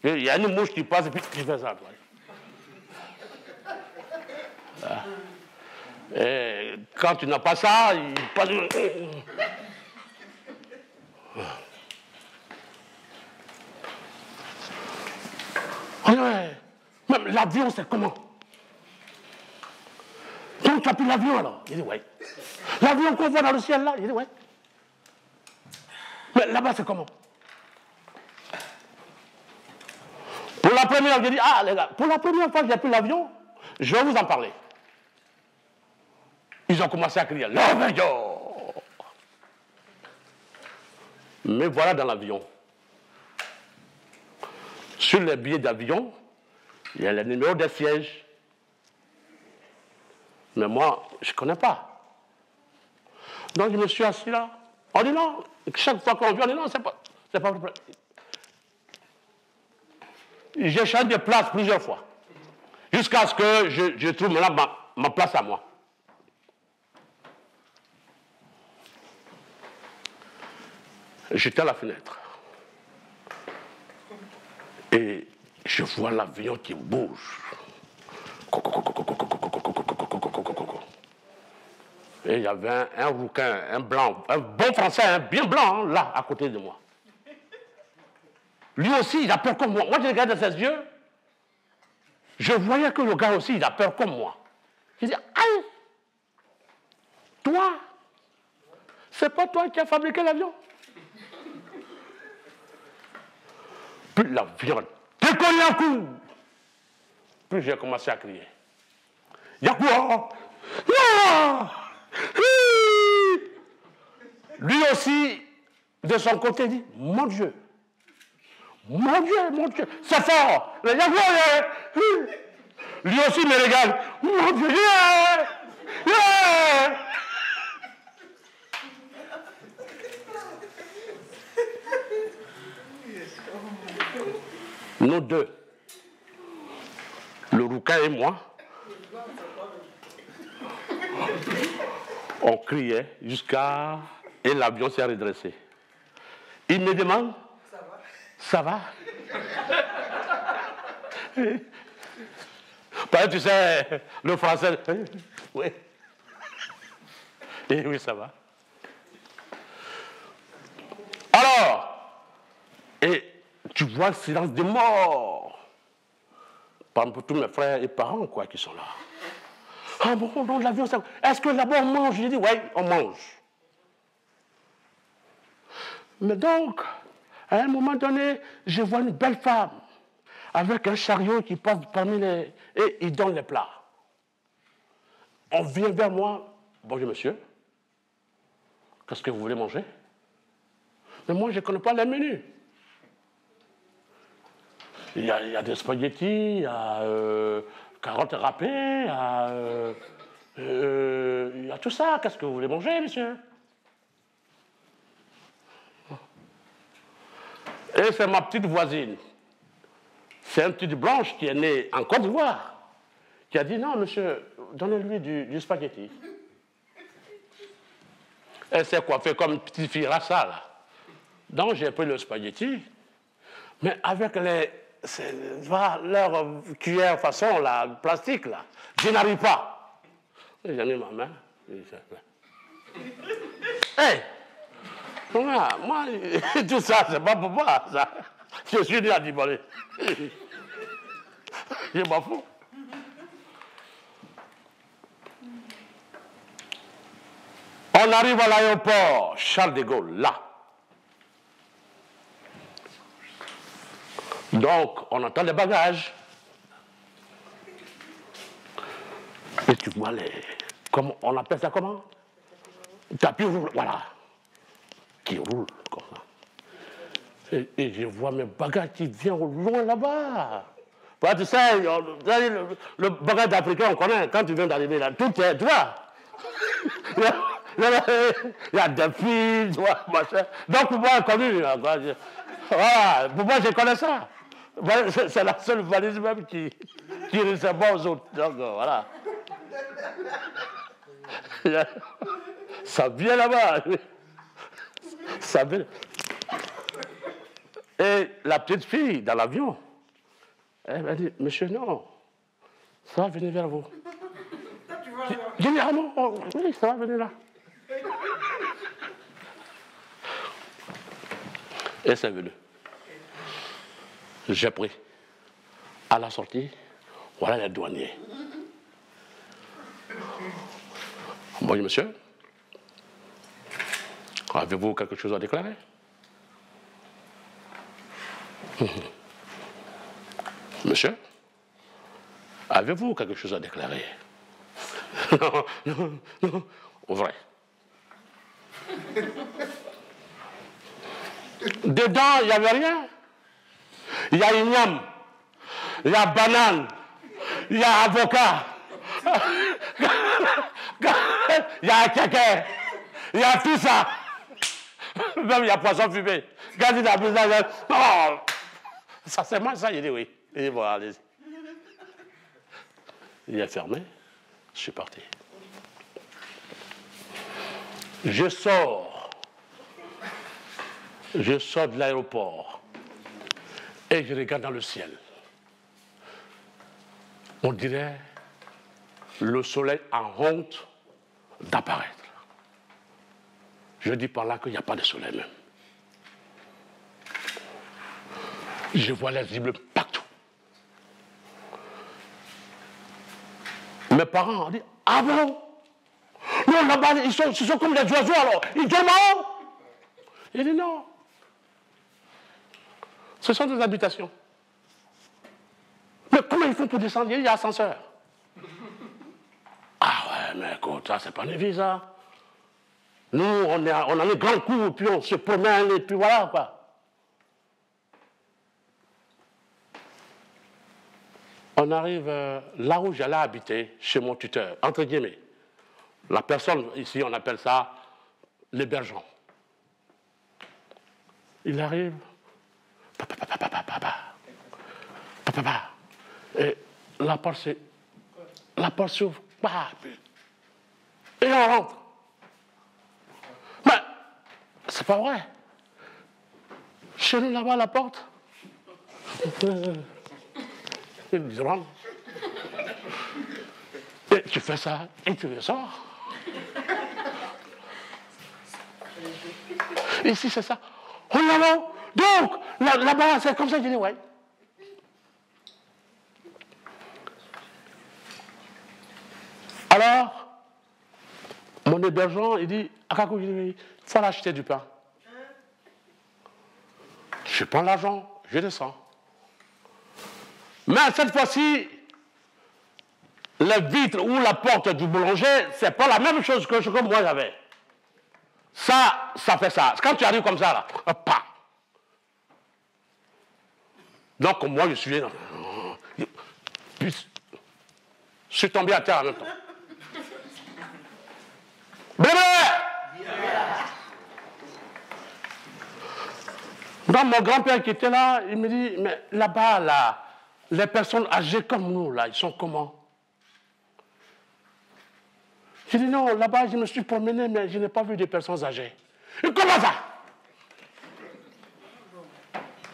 Speaker 2: Il y a une mouche qui passe et puis qui fait ça. Et quand tu n'as pas ça, il passe... Même l'avion, c'est comment? Donc tu as pris l'avion alors? Il dit oui. L'avion qu'on voit dans le ciel là? Il dit oui. Mais là-bas, c'est comment? Pour la première fois, j'ai dit, ah les gars, pour la première fois que j'ai pris l'avion, je vais vous en parler. Ils ont commencé à crier, l'avion! Mais voilà dans l'avion. Sur les billets d'avion, il y a le numéro des sièges. Mais moi, je ne connais pas. Donc je me suis assis là. On dit non, chaque fois qu'on vient, on dit non, c'est pas votre place. J'ai changé de place plusieurs fois. Jusqu'à ce que je trouve maintenant ma place à moi. J'étais à la fenêtre. Et je vois l'avion qui bouge. Et il y avait un rouquin, un blanc, un bon français, un bien blanc, là, à côté de moi. Lui aussi, il a peur comme moi. Moi, je regardais ses yeux. Je voyais que le gars aussi, il a peur comme moi. Je dis, aïe, toi, c'est pas toi qui as fabriqué l'avion? Puis l'avion décolle un coup. Puis j'ai commencé à crier. Y'a quoi? Lui aussi, de son côté, dit, mon Dieu, c'est fort. Lui aussi me regarde, mon Dieu, Nous deux, le rouquin et moi, on criait jusqu'à... Et l'avion s'est redressé. Il me demande, ça va? Parce que tu sais, le français, oui. Et oui, ça va. Alors, et tu vois le silence de mort. Par exemple, tous mes frères et parents, quoi, qui sont là. Ah bon, non, l'avion, ça... Est-ce que là-bas on mange? J'ai dit, oui, on mange. Mais donc, à un moment donné, je vois une belle femme avec un chariot qui passe parmi les... Et il donne les plats. On vient vers moi. Bonjour monsieur, qu'est-ce que vous voulez manger? Mais moi, je ne connais pas les menus. Il y a des spaghettis, il y a carottes râpées, il y a tout ça. Qu'est-ce que vous voulez manger, monsieur? Et c'est ma petite voisine. C'est une petite blanche qui est née en Côte d'Ivoire, qui a dit, non, monsieur, donnez-lui du spaghetti. Elle s'est coiffée comme une petite fille rassa, là. Donc, j'ai pris le spaghetti, mais avec voilà, leur cuillère façon, là, plastique, là. Je n'arrive pas. J'ai mis ma main. Hey! Moi, tout ça, c'est pas pour moi, ça. Je suis né à Dibonné. Je m'en fous. On arrive à l'aéroport Charles de Gaulle, là. Donc, on entend les bagages. Et tu vois comment, on appelle ça comment? Tapis roule, voilà. Qui roule comme ça. Et je vois mes bagages qui viennent au loin là-bas. Bah, tu sais, le bagage d'Africain, on connaît. Quand tu viens d'arriver là, tout est, tu vois. Il y a des filles, tu vois, machin. Donc, pour moi, connu. Voilà, pour moi, je connais ça. C'est la seule valise même qui ressemble aux autres. Donc, voilà. Ça vient là-bas. Ça vient. Et la petite fille dans l'avion, elle m'a dit, monsieur, non, ça va venir vers vous. J'ai dit, ah non, oui, ça va venir là. Et c'est venu. J'ai pris. À la sortie, voilà les douaniers. Bonjour, monsieur. Avez-vous quelque chose à déclarer? Monsieur, avez-vous quelque chose à déclarer? Non, vrai. Dedans, il n'y avait rien. Il y a igname, il y a banane, il y a avocat, il y a kéké, il y a tout ça. Même il y a poisson fumé. Quand il a besoin de... Oh, ça c'est moi ça, il dit oui. Il dit bon, allez-y. Il est fermé, je suis parti. Je sors de l'aéroport et je regarde dans le ciel. On dirait le soleil a honte d'apparaître. Je dis par là qu'il n'y a pas de soleil même. Je vois les immeubles partout. Mes parents ont dit, ah bon? Non, là-bas, ils sont comme des oiseaux alors. Ils dorment en haut. Il dit non. Ce sont des habitations. Mais comment ils font pour descendre? Il y a ascenseur. Ah ouais, mais écoute, ça, c'est pas une vie, ça. Nous, on a les grands coups, puis on se promène, et puis voilà, quoi. On arrive là où j'allais habiter, chez mon tuteur, entre guillemets. La personne, ici, on appelle ça l'hébergeant. Il arrive, et la porte s'ouvre, et on rentre. Mais, c'est pas vrai. Chez nous, là-bas, la porte, il rentre. Et tu fais ça, et tu ressors. Ici, c'est ça. Oh là là! Donc, là-bas, c'est comme ça, je dis, ouais. Alors, mon hébergeant, il dit, Akakou, il faut aller acheter du pain. Je prends l'argent, je descends. Mais cette fois-ci, la vitre ou la porte du boulanger, c'est pas la même chose que moi j'avais. Ça fait ça. Quand tu arrives comme ça, là, pas. Donc, moi, je suis... Puis, je suis tombé à terre en même temps. Bébé! Donc, mon grand-père qui était là, il me dit, mais là-bas, là, les personnes âgées comme nous, là, ils sont comment? J'ai dit, non, là-bas, je me suis promené, mais je n'ai pas vu des personnes âgées. Et comment ça?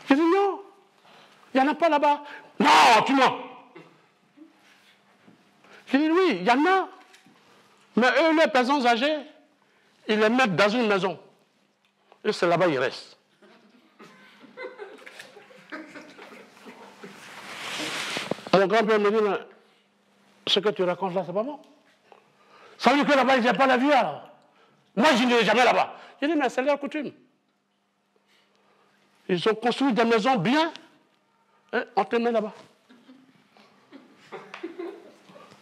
Speaker 2: J'ai dit, non. Il n'y en a pas là-bas. Non, tu mens. J'ai dit, oui, il y en a. Mais eux, les personnes âgées, ils les mettent dans une maison. Et c'est là-bas ils restent. Mon grand-père me dit, mais ce que tu racontes là, c'est pas bon. Ça veut dire que là-bas, il n'y a pas la vie alors. Moi, je n'irai jamais là-bas. J'ai dit, mais c'est leur coutume. Ils ont construit des maisons bien. Et on te met là-bas.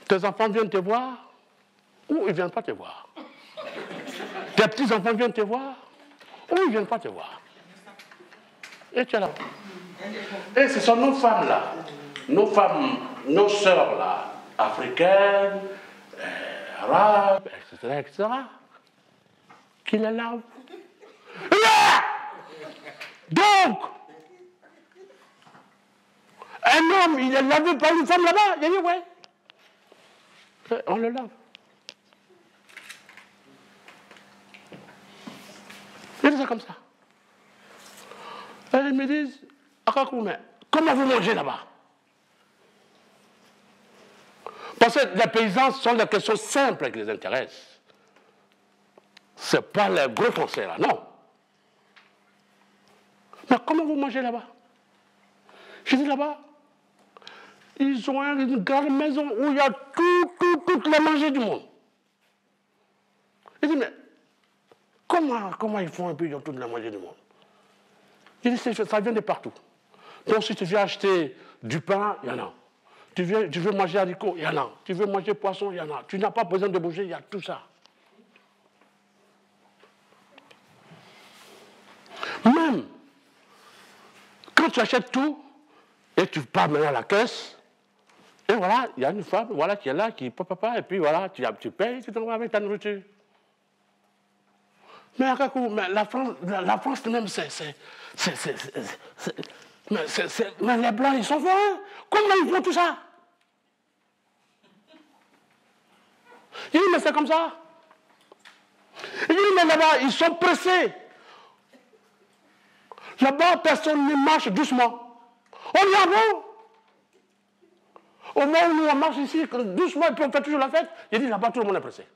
Speaker 2: Tes enfants viennent te voir ou ils ne viennent pas te voir. Tes petits-enfants viennent te voir ou ils ne viennent pas te voir. Et tu es là. Et ce sont nos femmes là, nos femmes, nos sœurs là, africaines, arabes, etc., qui les lavent. Donc, un homme, il est lavé par une femme là-bas. Il a dit, ouais. On le lave. Il dit ça comme ça. Et ils me disent, mais comment vous mangez là-bas? Parce que les paysans sont des questions simples qui les intéressent. Ce n'est pas les gros conseils là, non. Mais comment vous mangez là-bas? Je dis là-bas, ils ont une grande maison où il y a toutes les manger du monde. Je dis, mais comment ils font un peu, ils ont toutes les manger du monde? Je dis, ça vient de partout. Donc si tu viens acheter du pain, il y en a. Tu veux manger haricots, il y en a. Tu veux manger poisson, il y en a. Tu n'as pas besoin de bouger, il y a tout ça. Même quand tu achètes tout et tu pars maintenant à la caisse, et voilà, il y a une femme voilà, qui est là, qui papa, et puis voilà, tu payes, tu t'en vas avec ta nourriture. Mais à Kakou, mais la France même, mais les Blancs, ils sont forts. Hein? Comment ils font tout ça? Il dit, mais c'est comme ça. Il dit, mais là-bas, ils sont pressés. Là-bas, personne ne marche doucement. On y va. Au moment où nous on marche ici, doucement, et puis on fait toujours la fête, il dit, là-bas, tout le monde est pressé.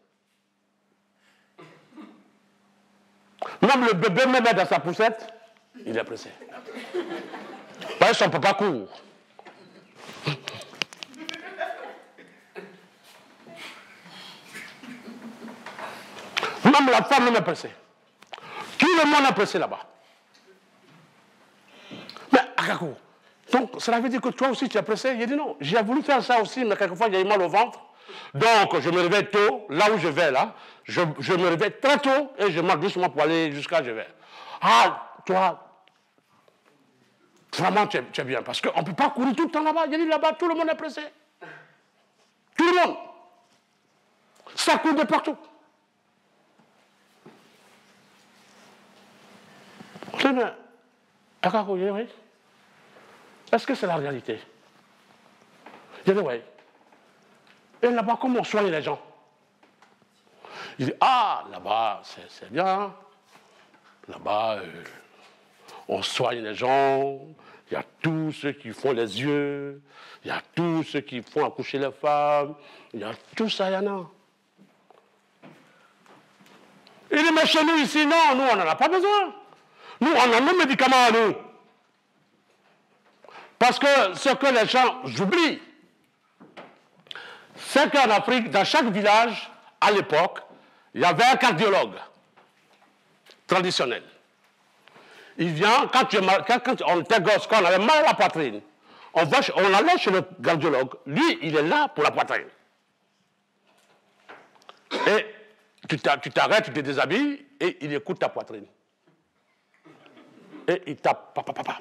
Speaker 2: Même le bébé me met dans sa poussette, il est pressé. Parce que son papa court. Même la femme est pressée. Tout le monde est pressé là-bas. Mais Akakou, donc cela veut dire que toi aussi tu es pressé? Il dit non, j'ai voulu faire ça aussi, mais quelquefois j'ai eu mal au ventre. Donc je me réveille tôt, là où je vais là, je me réveille très tôt et je marche doucement pour aller jusqu'à je vais. Ah, toi, vraiment tu es bien, parce qu'on ne peut pas courir tout le temps là-bas. Il dit là-bas, tout le monde est pressé. Tout le monde. Ça court de partout. C'est bien. Est-ce que c'est la réalité? Je dis oui. Et là-bas, comment on soigne les gens? Il dit, ah, là-bas, c'est bien. Là-bas, on soigne les gens. Il y a tous ceux qui font les yeux. Il y a tous ceux qui font accoucher les femmes. Il y a tout ça, il y en a. Il dit, mais chez nous ici, non, nous, on n'en a pas besoin. Nous, on a nos médicaments à nous. Parce que ce que les gens oublient, c'est qu'en Afrique, dans chaque village, à l'époque, il y avait un cardiologue traditionnel. Il vient, quand on était gosse, quand on avait mal à la poitrine, on allait chez le cardiologue. Lui, il est là pour la poitrine. Et tu t'arrêtes, tu te déshabilles, et il écoute ta poitrine. Et il tape, papa,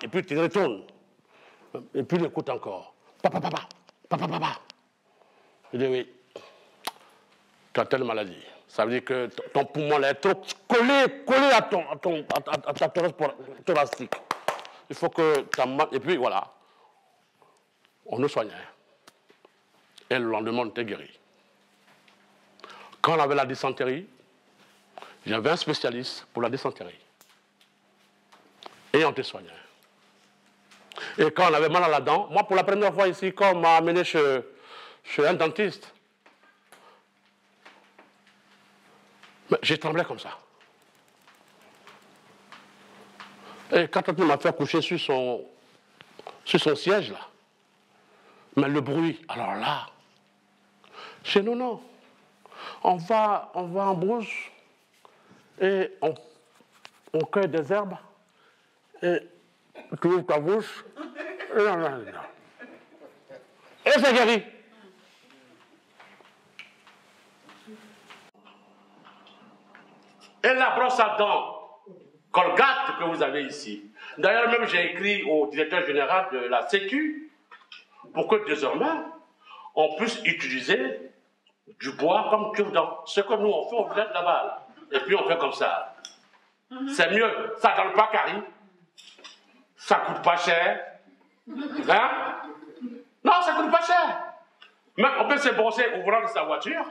Speaker 2: et puis tu retournes. Et puis il écoute encore. Papa. Il dit oui, tu as telle maladie. Ça veut dire que ton poumon est trop collé à ta thoracique. Il faut que ta main. Et puis voilà. On nous soignait. Et le lendemain, on était guéri. Quand on avait la dysenterie, il y avait un spécialiste pour la dysenterie. Et on te soignait. Et quand on avait mal à la dent, moi, pour la première fois ici, quand on m'a amené chez un dentiste, j'ai tremblé comme ça. Et quand on m'a fait coucher sur son siège, là, mais le bruit, alors là, chez nous, non. On va en brousse et on cueille des herbes et tu ouvres ta bouche et non. Et c'est guéri. Et la brosse à dents Colgate que vous avez ici. D'ailleurs, même j'ai écrit au directeur général de la Sécu pour que désormais, on puisse utiliser du bois comme cure-dent. Ce que nous on fait, on jette là-bas. Là. Et puis on fait comme ça. C'est mieux. Ça ne donne pas carie. Ça ne coûte pas cher. Hein? Non, ça ne coûte pas cher. Mais on peut se brosser au volant de sa voiture.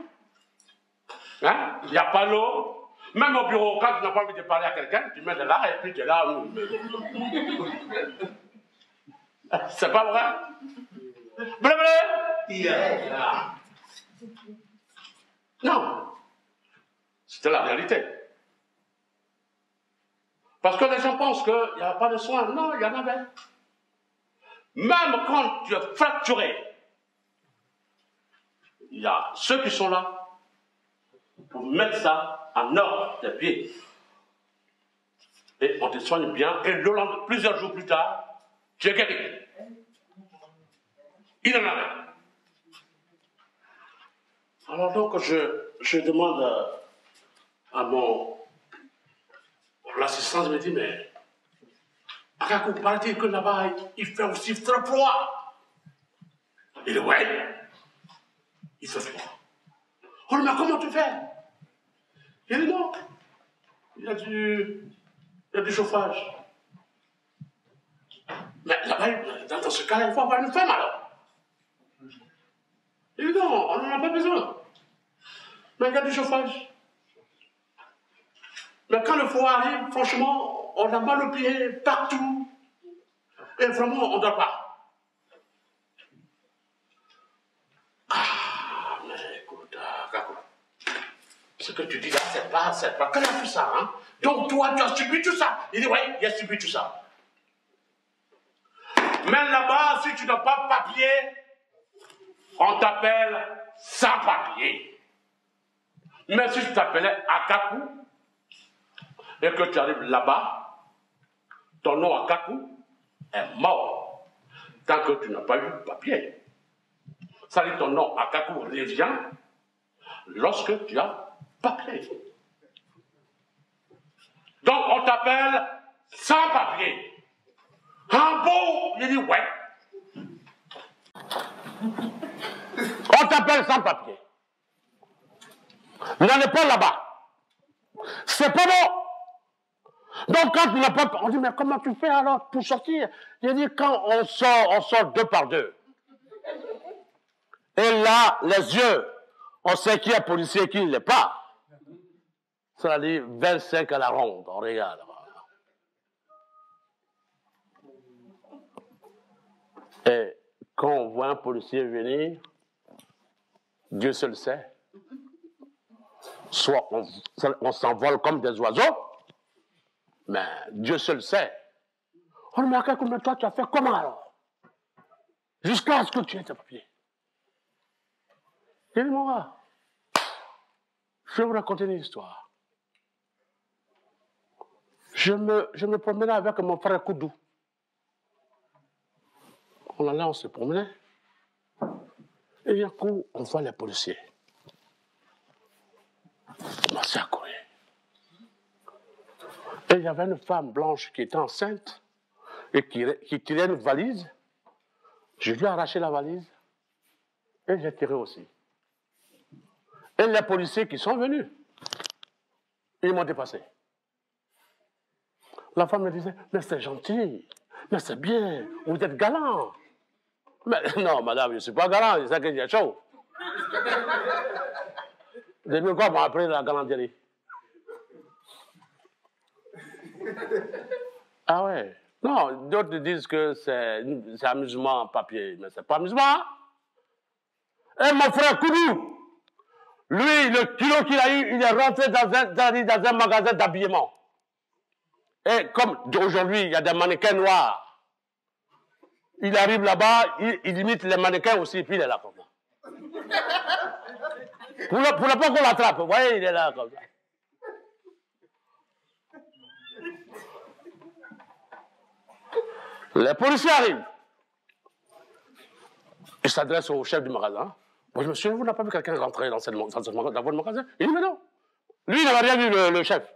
Speaker 2: Hein? Il n'y a pas l'eau. Même au bureau, quand tu n'as pas envie de parler à quelqu'un, tu mets de là et puis tu es là. C'est pas vrai? Blablabla. Yeah. Non. C'était la réalité. Parce que les gens pensent qu'il n'y a pas de soins. Non, il y en avait. Même quand tu es fracturé, il y a ceux qui sont là pour mettre ça en ordre des pieds. Et on te soigne bien, et le lendemain, plusieurs jours plus tard, tu es guéri. Il en avait. Alors donc, je demande à mon l'assistance, me dit, mais Akakou, paraît-il que là-bas, il fait aussi très froid. Il dit, ouais, il fait froid. Oh, mais comment tu fais? Il dit, non, il y a du chauffage. Mais là-bas, dans ce cas-là, il faut avoir une femme alors. Il dit, non, on n'en a pas besoin. Mais il y a du chauffage. Mais quand le froid arrive, franchement, on a mal aux pieds partout. Et vraiment, on ne dort pas. Ah, mais écoute, Kakou, ce que tu dis là, c'est pas. Quel a fait ça, hein? Donc toi, tu as subi tout ça. Il dit, oui, il a subi tout ça. Mais là-bas, si tu n'as pas de papier, on t'appelle sans papier. Mais si tu t'appelais Akakou, et que tu arrives là-bas, ton nom Akakou est mort. Tant que tu n'as pas eu de papier. Ça dit ton nom Akakou revient lorsque tu as papier. Donc on t'appelle sans papier. En beau, il dit ouais. On t'appelle sans papier. N'allez pas là-bas. C'est pas bon. Donc quand tu n'as pas... On dit, mais comment tu fais alors pour sortir? Il dit, quand on sort deux par deux. Et là, les yeux, on sait qui est policier et qui ne l'est pas. Ça dit 25 à la ronde, on regarde. Et quand on voit un policier venir, Dieu seul sait. Soit on s'envole comme des oiseaux, mais Dieu seul sait. On dit, mais combien de temps tu as fait comment alors? Jusqu'à ce que tu aies tes papiers. Il dit, mon gars, je vais vous raconter une histoire. Je me promenais avec mon frère Koudou. On allait, on se promenait. Et d'un coup, on voit les policiers. On commençait à courir. Et il y avait une femme blanche qui était enceinte et qui tirait une valise. Je lui ai arraché la valise et j'ai tiré aussi. Et les policiers qui sont venus, ils m'ont dépassé. La femme me disait, mais c'est gentil, mais c'est bien, vous êtes galant. Mais non, madame, je ne suis pas galant, c'est ça que j'ai chaud. Depuis quoi m'a appris la galanterie? Ah ouais. Non, d'autres disent que c'est amusement en papier, mais c'est pas amusement. Et mon frère Koudou, lui, le kilo qu'il a eu, il est rentré dans un magasin d'habillement. Et comme aujourd'hui, il y a des mannequins noirs, il arrive là-bas, il imite les mannequins aussi, puis il est là comme ça. Pour ne pas qu'on l'attrape, vous voyez, il est là comme ça. Les policiers arrivent. Ils s'adressent au chef du magasin. Moi, je me suis dit, vous n'avez pas vu quelqu'un rentrer dans votre magasin? Il dit, mais non. Lui, il n'avait rien vu, le chef.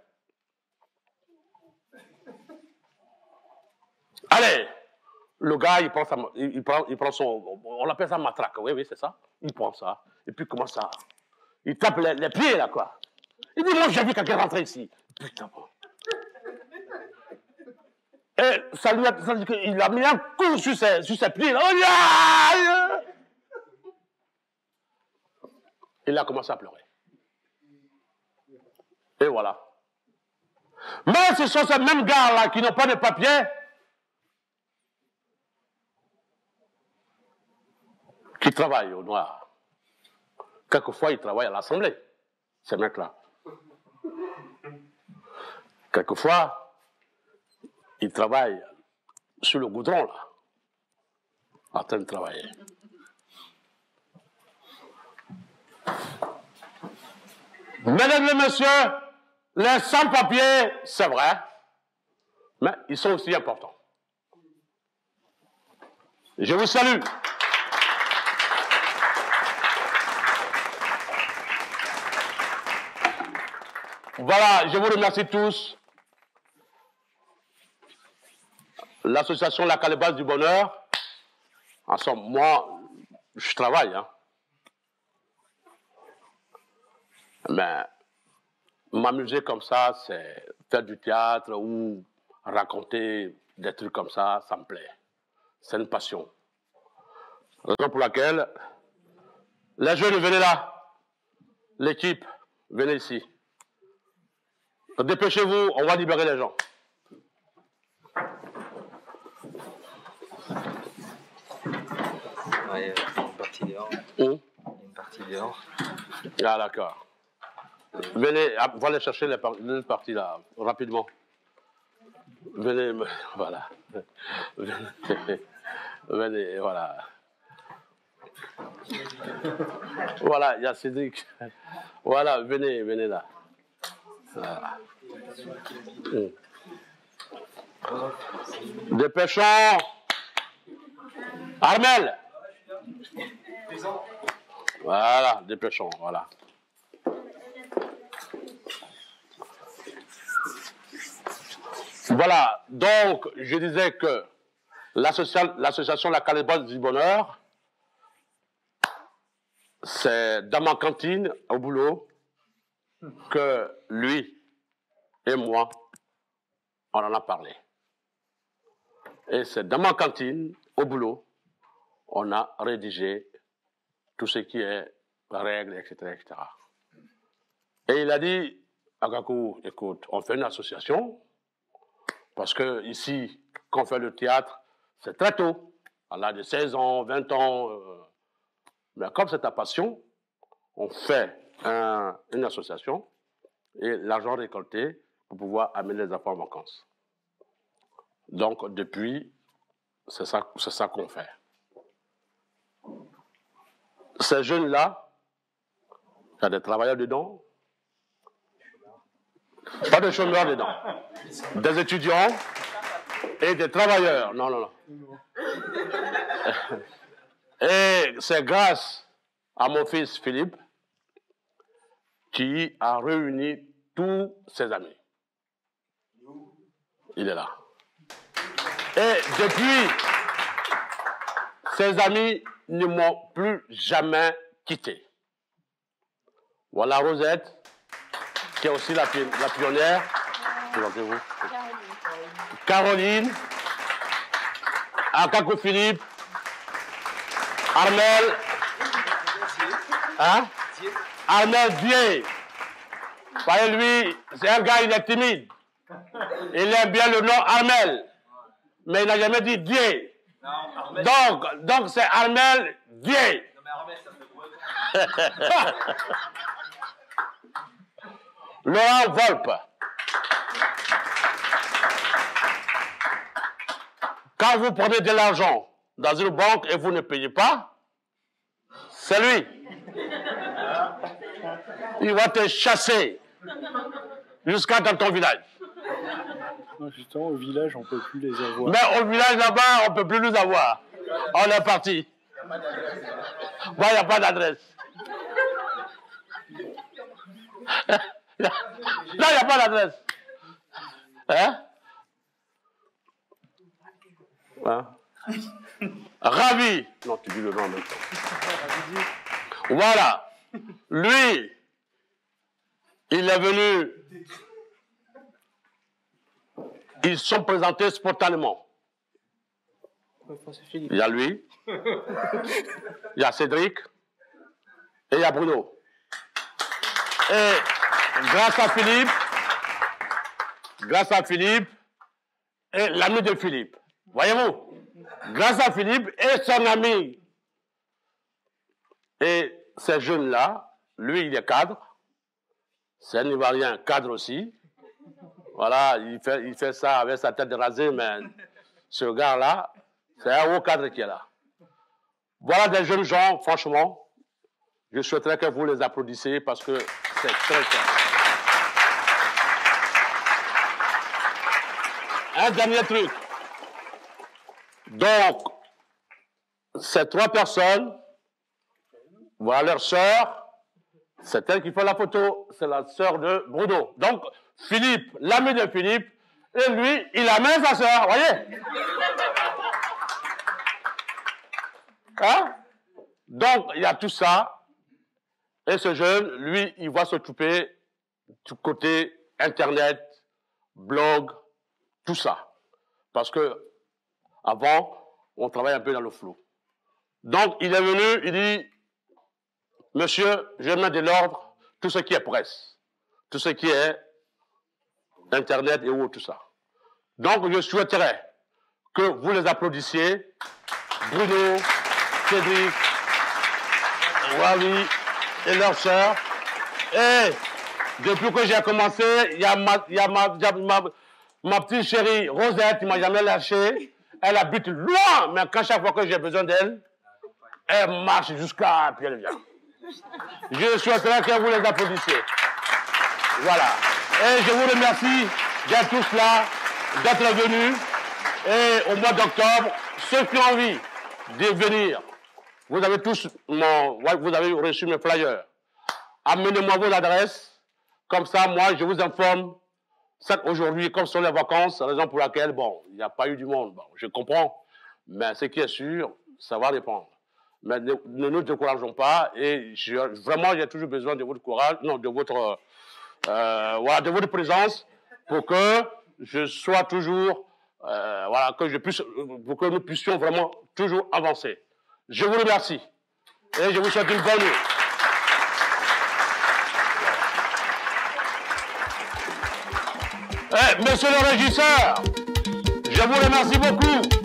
Speaker 2: Allez, le gars, il prend son, on l'appelle ça matraque, oui, c'est ça. Il prend ça, et puis commence à, il tape les pieds, là, quoi. Il dit, moi, j'ai vu quelqu'un rentrer ici. Putain, bon. Et ça dit qu'il a mis un coup sur ses pieds, là. Il a commencé à pleurer. Et voilà. Mais ce sont ces mêmes gars-là qui n'ont pas de papiers, qui travaillent au noir. Quelquefois, ils travaillent à l'Assemblée, ces mecs-là. Quelquefois, ils travaillent sur le goudron, là, en train de travailler. Mesdames et messieurs, les sans-papiers, c'est vrai, mais ils sont aussi importants. Je vous salue. Voilà, je vous remercie tous. L'association La Calebasse du Bonheur, en somme, moi, je travaille, hein. Mais m'amuser comme ça, c'est faire du théâtre ou raconter des trucs comme ça me plaît. C'est une passion. Raison pour laquelle les jeunes, venez là. L'équipe, venez ici. Dépêchez-vous, on va libérer les gens.
Speaker 1: Ouais, une partie dehors. Une partie dehors.
Speaker 2: Ah, d'accord. Venez, on va aller chercher les parties là, rapidement. Venez, voilà. Venez, voilà. Voilà, il y a Cédric. Voilà, venez là. Voilà. Dépêchons. Armel. Voilà, dépêchons, voilà. Voilà, donc je disais que l'association La Calebasse du Bonheur, c'est dans ma cantine au boulot que lui et moi, on en a parlé. Et c'est dans ma cantine au boulot, on a rédigé tout ce qui est règles, etc., etc. Et il a dit, Agakou, écoute, on fait une association, parce que ici, quand on fait le théâtre, c'est très tôt, à l'âge de 16 ans, 20 ans. Mais comme c'est ta passion, on fait une association et l'argent récolté pour pouvoir amener les enfants en vacances. Donc, depuis, c'est ça qu'on fait. Ces jeunes-là, il y a des travailleurs dedans, pas de chômeurs dedans, des étudiants et des travailleurs. Non, non, non. Et c'est grâce à mon fils Philippe qui a réuni tous ses amis. Il est là. Et depuis, ses amis ne m'ont plus jamais quitté. Voilà Rosette, qui est aussi la pionnière. Présentez-vous. Caroline, Akakou Philippe, Armel, hein? Armel Dieu. Voyez, lui, c'est un gars, il est timide. Il aime bien le nom Armel. mais il n'a jamais dit Dieu.
Speaker 3: Non, Armel.
Speaker 2: Donc c'est Armel Dieu.
Speaker 3: Non, mais Armel, ça fait breton.
Speaker 2: Laurent Volpe. Quand vous prenez de l'argent dans une banque et vous ne payez pas, c'est lui. Il va te chasser jusqu'à dans ton village.
Speaker 4: Non, justement, au village, on ne peut plus les avoir.
Speaker 2: Mais au village là-bas, on ne peut plus nous avoir. On est parti. Moi, il n'y a pas d'adresse. Là, il n'y a pas d'adresse. Hein? Hein? Ravi. Non, tu dis le nom en même temps. Voilà. Lui, il est venu. Ils sont présentés spontanément. Il y a lui, il y a Cédric et il y a Bruno. Et grâce à Philippe et l'ami de Philippe, voyez-vous, grâce à Philippe et son ami. Et ces jeunes-là, lui, il est cadre, c'est un Ivoirien cadre aussi. Voilà, il fait ça avec sa tête rasée, mais ce gars-là, c'est un haut cadre qui est là. Voilà des jeunes gens, franchement, je souhaiterais que vous les applaudissiez parce que c'est très clair. Un dernier truc. Donc, ces trois personnes, voilà leur sœur, c'est elle qui fait la photo, c'est la sœur de Bruno. Donc, Philippe, l'ami de Philippe, et lui, il amène sa sœur, voyez? Hein? Donc, il y a tout ça. Et ce jeune, lui, il va s'occuper du côté Internet, blog, tout ça. Parce que avant, on travaillait un peu dans le flou. Donc, il est venu, il dit, monsieur, je mets de l'ordre, tout ce qui est presse, tout ce qui est Internet et tout ça. Donc, je souhaiterais que vous les applaudissiez. Bruno, Cédric, Wally et leur sœur. Et depuis que j'ai commencé, il y a ma petite chérie Rosette, qui ne m'a jamais lâché. Elle habite loin, mais chaque fois que j'ai besoin d'elle, elle marche jusqu'à puis elle vient. Je souhaiterais que vous les applaudissiez. Voilà. Et je vous remercie d'être tous là, d'être venus. Et au mois d'octobre, ceux qui ont envie de venir, vous avez tous vous avez reçu mes flyers. Amenez-moi vos adresses. Comme ça, moi, je vous informe. Aujourd'hui, comme ce sont les vacances, raison pour laquelle, bon, il n'y a pas eu du monde. Bon, je comprends. Mais ce qui est sûr, ça va dépendre. Mais ne nous décourageons pas. Et vraiment, j'ai toujours besoin de votre courage, non, de votre, voilà, de votre présence pour que je sois toujours, voilà, pour que nous puissions vraiment toujours avancer. Je vous remercie. Et je vous souhaite une bonne nuit. Monsieur le régisseur, je vous remercie beaucoup.